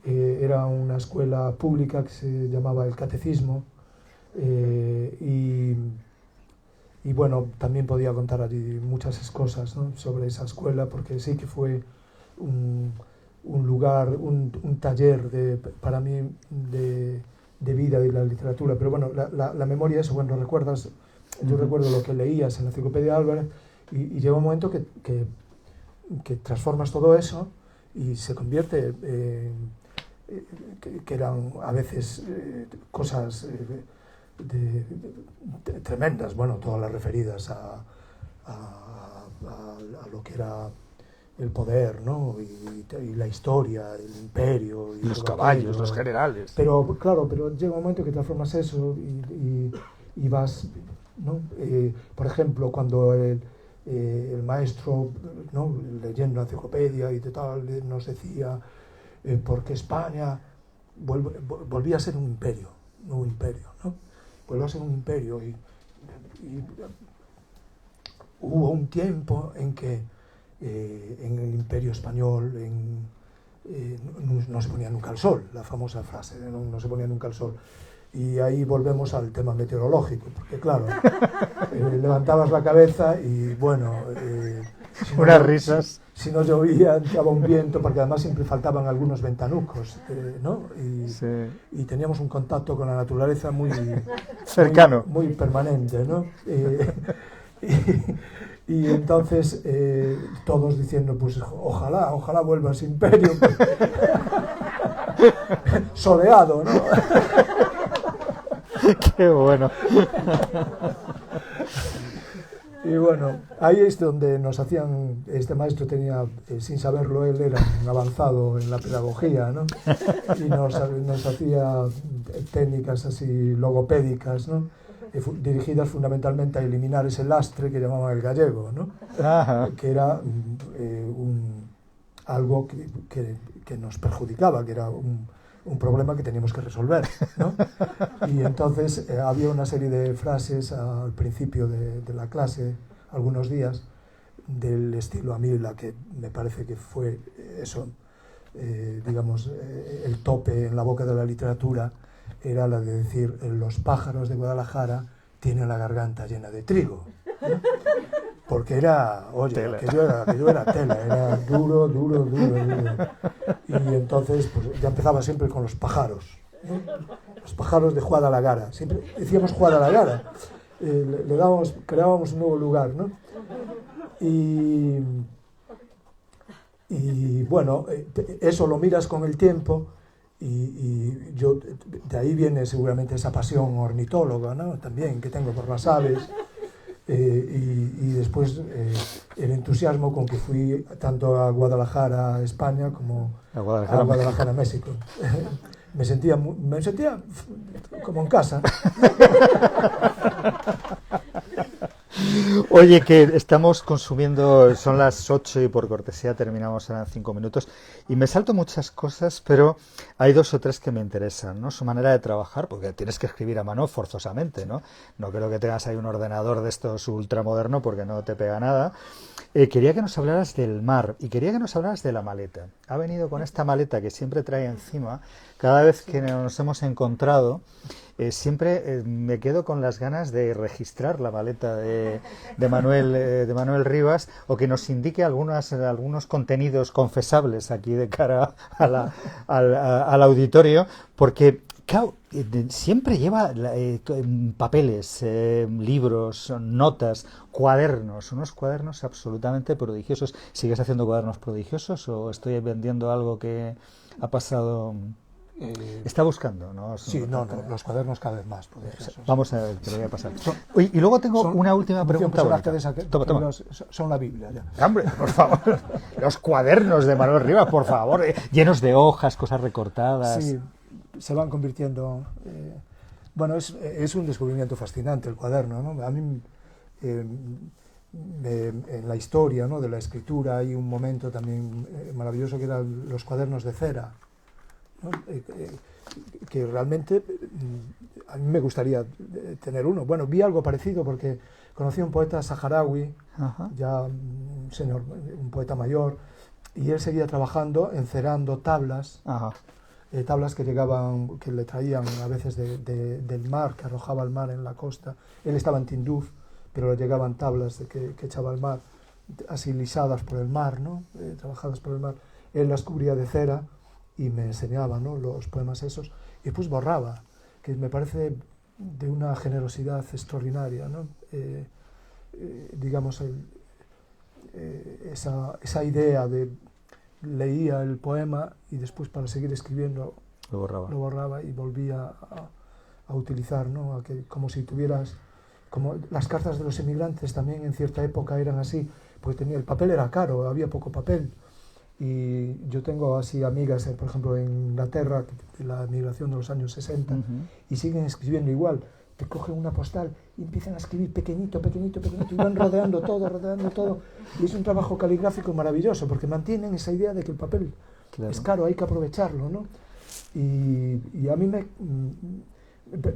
Era una escuela pública que se llamaba el Catecismo, y bueno, también podía contar allí muchas cosas, ¿no? Sobre esa escuela, porque sí que fue un lugar, un taller para mí de vida y la literatura. Pero bueno, la memoria, eso, bueno, recuerdas, yo recuerdo lo que leías en la enciclopedia Álvarez, y llega un momento que transformas todo eso y se convierte que eran a veces cosas tremendas, bueno, todas las referidas a lo que era el poder, ¿no? Y la historia, el imperio, y los caballos, aquello, los generales. Pero claro, llega un momento que transformas eso y vas, ¿no? Por ejemplo, cuando el maestro, ¿no? Leyendo la enciclopedia y tal, nos decía porque España volvía a ser un imperio, no un imperio, ¿no? Volvió a ser un imperio, y hubo un tiempo en que en el imperio español no se ponía nunca el sol, la famosa frase, no se ponía nunca el sol. Y ahí volvemos al tema meteorológico, porque claro, levantabas la cabeza y bueno, unas risas. Si no llovía, entraba un viento, porque además siempre faltaban algunos ventanucos, ¿no? Sí. Y teníamos un contacto con la naturaleza muy cercano, muy permanente, ¿no? Y entonces todos diciendo, pues ojalá vuelva ese imperio soleado, ¿no? Qué bueno. Y bueno, ahí es donde nos hacían, este maestro tenía, sin saberlo él, era un avanzado en la pedagogía, ¿no? Y nos hacía técnicas así logopédicas, ¿no? Dirigidas fundamentalmente a eliminar ese lastre que llamaban el gallego, ¿no? Ajá. Que era algo que nos perjudicaba, que era un problema que teníamos que resolver, ¿no? Y entonces había una serie de frases al principio de la clase, algunos días, del estilo, a mí la que me parece que fue eso, digamos, el tope en la boca de la literatura, era la de decir, los pájaros de Guadalajara tienen la garganta llena de trigo, ¿no? Porque era, oye, aquello era tela, era duro. Y entonces pues ya empezaba siempre con los pájaros, ¿no? Los pájaros de Guadalajara, siempre decíamos Guadalajara, creábamos un nuevo lugar, ¿no? Y bueno, eso lo miras con el tiempo, y yo, de ahí viene seguramente esa pasión ornitóloga, ¿no? También que tengo por las aves. Y después el entusiasmo con que fui tanto a Guadalajara, España, como a Guadalajara, México. Me sentía como en casa. Oye, que estamos consumiendo, son las 8 y por cortesía terminamos en 5 minutos, y me salto muchas cosas, pero hay 2 o 3 que me interesan, ¿no? Su manera de trabajar, porque tienes que escribir a mano forzosamente, ¿no? No creo que tengas ahí un ordenador de estos ultramoderno porque no te pega nada. Quería que nos hablaras del mar y quería que nos hablaras de la maleta. Ha venido con esta maleta que siempre trae encima. Cada vez que nos hemos encontrado, siempre me quedo con las ganas de registrar la maleta de Manuel Rivas, o que nos indique algunos contenidos confesables aquí de cara al auditorio, porque claro, siempre lleva papeles, libros, notas, cuadernos, unos cuadernos absolutamente prodigiosos. ¿Sigues haciendo cuadernos prodigiosos o estoy vendiendo algo que ha pasado? Está buscando, ¿no? Sí, no, los cuadernos cada vez más prodigiosos. Vamos a ver, te lo voy a pasar. Y luego tengo una última pregunta. Toma. Son la Biblia, ya. Hombre, por favor. Los cuadernos de Manuel Rivas, por favor, llenos de hojas, cosas recortadas. Sí, se van convirtiendo... bueno, es un descubrimiento fascinante el cuaderno, ¿no? A mí, en la historia, ¿no?, de la escritura, hay un momento también maravilloso que eran los cuadernos de cera, ¿no? Que realmente a mí me gustaría tener uno. Bueno, vi algo parecido porque conocí a un poeta saharaui, ya un poeta mayor, y él seguía trabajando, encerando tablas, tablas que llegaban, que le traían a veces del mar, que arrojaba al mar en la costa. Él estaba en Tinduf, pero le llegaban tablas que echaba al mar, así lisadas por el mar, ¿no? Trabajadas por el mar. Él las cubría de cera y me enseñaba, ¿no?, los poemas esos, y después borraba, que me parece de una generosidad extraordinaria, ¿no? Digamos, esa idea de leía el poema y después, para seguir escribiendo, lo borraba y volvía a utilizar, ¿no? Como si tuvieras, como las cartas de los emigrantes también en cierta época eran así, pues el papel era caro, había poco papel. Y yo tengo así amigas, por ejemplo, en Inglaterra, de la migración de los años 60, y siguen escribiendo igual. Te cogen una postal y empiezan a escribir pequeñito, y van rodeando todo. Y es un trabajo caligráfico maravilloso, porque mantienen esa idea de que el papel es caro, hay que aprovecharlo, ¿no? Y a mí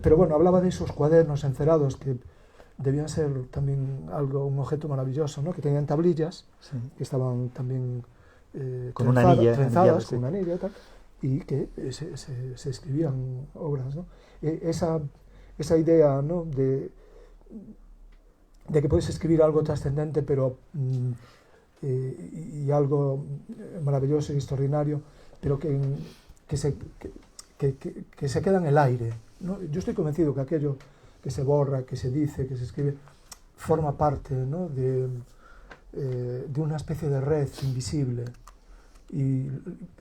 pero bueno, hablaba de esos cuadernos encerados que debían ser también un objeto maravilloso, ¿no? Que tenían tablillas, que estaban también... con una anilla, trenzadas, con una anilla y tal, y que se escribían obras, ¿no? Esa idea, ¿no?, de que puedes escribir algo trascendente, pero y algo maravilloso y extraordinario, pero que se queda en el aire, ¿no? Yo estoy convencido que aquello que se borra, que se dice, que se escribe, forma parte, ¿no?, de una especie de red invisible, y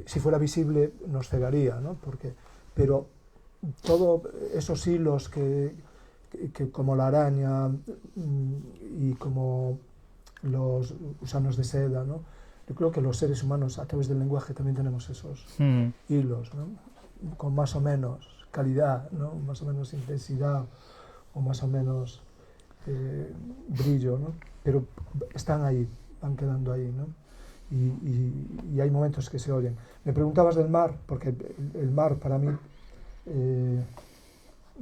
si fuera visible nos cegaría, ¿no? Pero todos esos hilos que como la araña y como los gusanos de seda, ¿no? Yo creo que los seres humanos, a través del lenguaje, también tenemos esos hilos, ¿no?, con más o menos calidad, ¿no?, más o menos intensidad o más o menos brillo, ¿no? Pero están ahí, van quedando ahí, ¿no? Y hay momentos que se oyen. Me preguntabas del mar, porque el mar para mí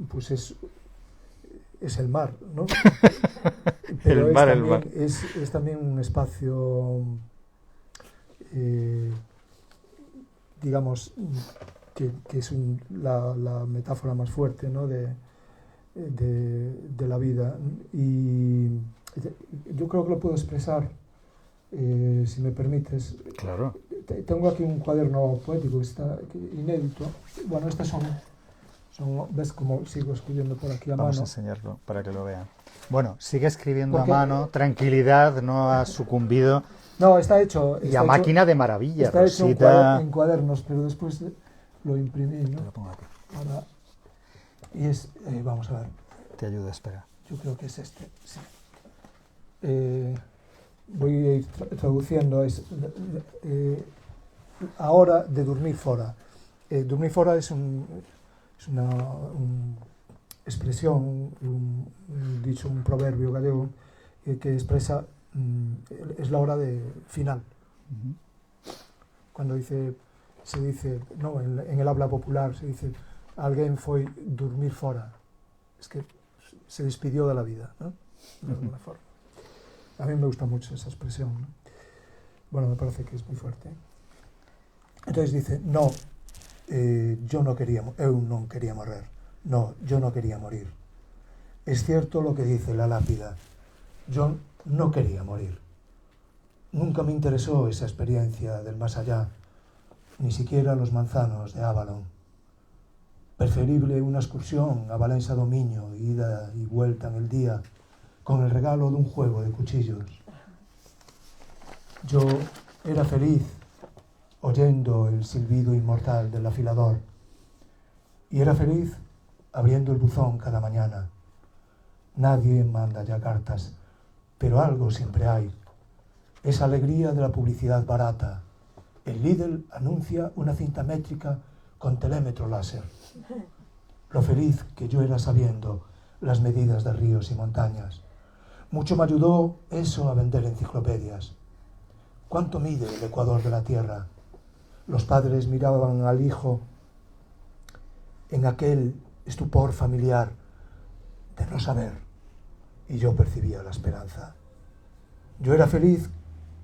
pues es el mar, ¿no? Pero el mar. Es también un espacio, digamos, que es la metáfora más fuerte, ¿no?, de la vida. Y yo creo que lo puedo expresar, si me permites. Claro. Tengo aquí un cuaderno poético que está inédito. Bueno, estas son ¿ves cómo sigo escribiendo por aquí a mano? Vamos a enseñarlo para que lo vean. Bueno, sigue escribiendo a mano, tranquilidad, no ha sucumbido. No, está hecho. Y a máquina de maravilla. Está hecho en cuadernos, pero después lo imprimí, ¿no? Te lo pongo aquí. Y es, vamos a ver. Te ayudo, espera. Yo creo que es este, sí. Voy a ir traduciendo. Ahora de dormir fora. Dormir fora es una expresión, un dicho, un proverbio gallego que expresa, es la hora de final. Cuando se dice, no, en el habla popular se dice, alguien foi dormir fora. Es que se despidió de la vida, ¿no? De alguna forma. A mí me gusta mucho esa expresión, ¿no? Bueno, me parece que es muy fuerte. Entonces dice, no, eu non quería morrer. No, yo no quería morir. Es cierto lo que dice la lápida. Yo no quería morir. Nunca me interesó esa experiencia del más allá, ni siquiera los manzanos de Avalon. Preferible una excursión a Valencia do Miño, ida y vuelta en el día, con el regalo de un juego de cuchillos. Yo era feliz oyendo el silbido inmortal del afilador, y era feliz abriendo el buzón cada mañana. Nadie manda ya cartas, pero algo siempre hay. Esa alegría de la publicidad barata. El Lidl anuncia una cinta métrica con telémetro láser. Lo feliz que yo era sabiendo las medidas de ríos y montañas. Mucho me ayudó eso a vender enciclopedias. ¿Cuánto mide el ecuador de la Tierra? Los padres miraban al hijo en aquel estupor familiar de no saber, y yo percibía la esperanza. Yo era feliz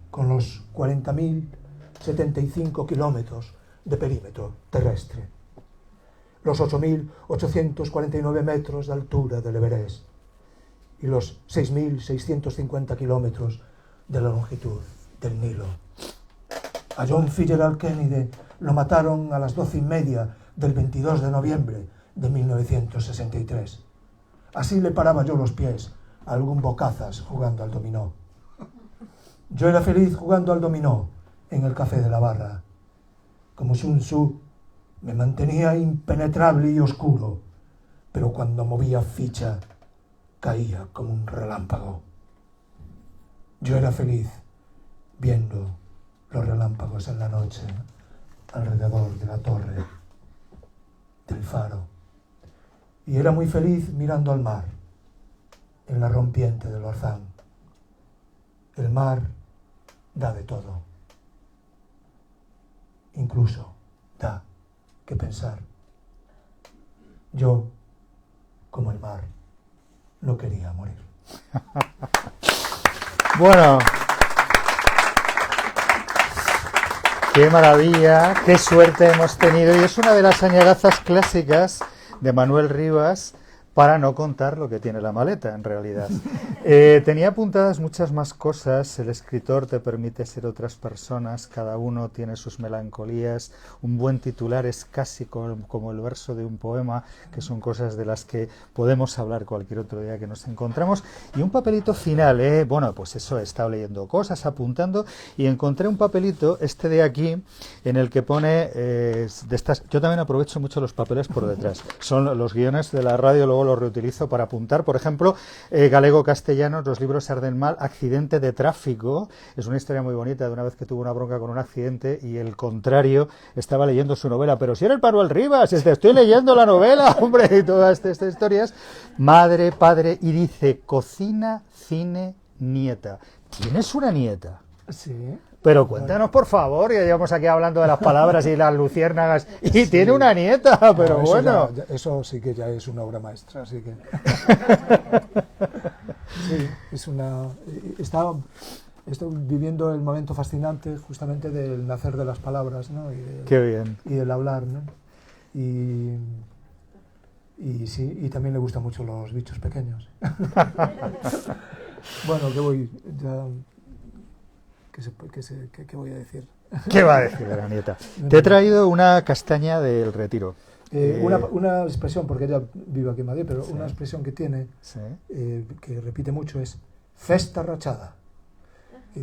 con los 40.075 kilómetros de perímetro terrestre, los 8.849 metros de altura del Everest y los 6.650 kilómetros de la longitud del Nilo. A John Fitzgerald Kennedy lo mataron a las 12:30 del 22 de noviembre de 1963. Así le paraba yo los pies a algún bocazas jugando al dominó. Yo era feliz jugando al dominó en el café de la barra. Como Sun Tzu, me mantenía impenetrable y oscuro, pero cuando movía ficha, caía como un relámpago. Yo era feliz viendo los relámpagos en la noche alrededor de la torre del faro. Y era muy feliz mirando al mar, en la rompiente del Orzán. El mar da de todo. Incluso da que pensar. Yo, como el mar, no quería morir. Bueno, qué maravilla, qué suerte hemos tenido, y es una de las añagazas clásicas de Manuel Rivas para no contar lo que tiene la maleta, en realidad. Tenía apuntadas muchas más cosas. El escritor te permite ser otras personas, cada uno tiene sus melancolías. Un buen titular es casi como el verso de un poema, que son cosas de las que podemos hablar cualquier otro día que nos encontramos. Y un papelito final, bueno, pues eso, he estado leyendo cosas, apuntando, y encontré un papelito, este de aquí, en el que pone de estas. Yo también aprovecho mucho los papeles por detrás. Son los guiones de la radio, luego los reutilizo para apuntar. Por ejemplo, galego-castellanos, los libros arden mal, accidente de tráfico. Es una historia muy bonita de una vez que tuvo una bronca con un accidente y el contrario estaba leyendo su novela. Pero si era el Manuel Rivas, estoy leyendo la novela, hombre, y todas estas historias. Madre, padre, y dice cocina, cine, nieta. ¿Tienes una nieta? Sí. Pero cuéntanos, por favor, ya llevamos aquí hablando de las palabras y las luciérnagas, y sí. Tiene una nieta, pero no, eso bueno. Eso sí que ya es una obra maestra, así que... Sí, es una... Estoy viviendo el momento fascinante justamente del nacer de las palabras, ¿no? Qué bien. Y del hablar, ¿no? Y sí, y también le gustan mucho los bichos pequeños. Bueno, que voy ya... ¿Qué voy a decir? ¿Qué va a decir de la nieta? Te he traído una castaña del Retiro. Una expresión, porque ella vive aquí en Madrid, pero sí. Una expresión que tiene, sí. Que repite mucho, es festa rachada.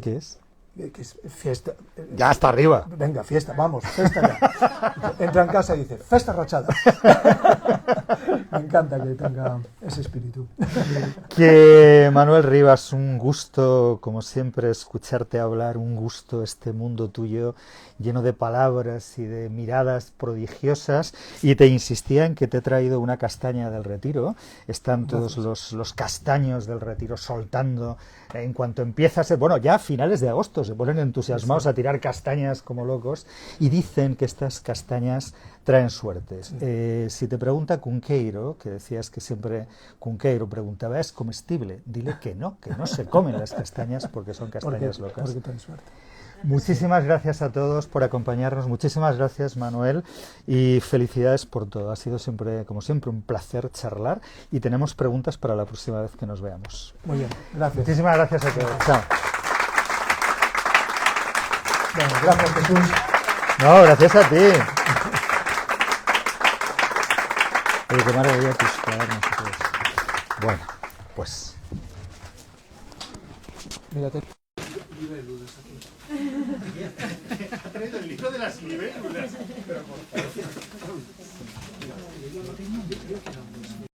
¿Qué es? Que es fiesta. Ya está arriba. Venga, fiesta, vamos, festa ya. Entra en casa y dice, festa rachada. Me encanta que tenga ese espíritu. Que Manuel Rivas, un gusto, como siempre, escucharte hablar, un gusto este mundo tuyo, lleno de palabras y de miradas prodigiosas, y te insistía en que te he traído una castaña del Retiro. Están todos los castaños del Retiro soltando en cuanto empieza a ser, bueno, ya a finales de agosto se ponen entusiasmados a tirar castañas como locos, y dicen que estas castañas traen suerte. Sí. Si te pregunta Cunqueiro, que decías que siempre Cunqueiro preguntaba, ¿es comestible? Dile que no se comen las castañas porque son castañas locas. Porque traen suerte. Muchísimas gracias a todos por acompañarnos, muchísimas gracias Manuel y felicidades por todo. Ha sido siempre, como siempre, un placer charlar y tenemos preguntas para la próxima vez que nos veamos. Muy bien, gracias. Muchísimas gracias a todos. Chao. Bueno, gracias Jesús. No, gracias a ti. Oye, qué maravilla tus cuadernos y todo eso. Bueno, pues... Mírate. Ha traído el libro de las libélulas.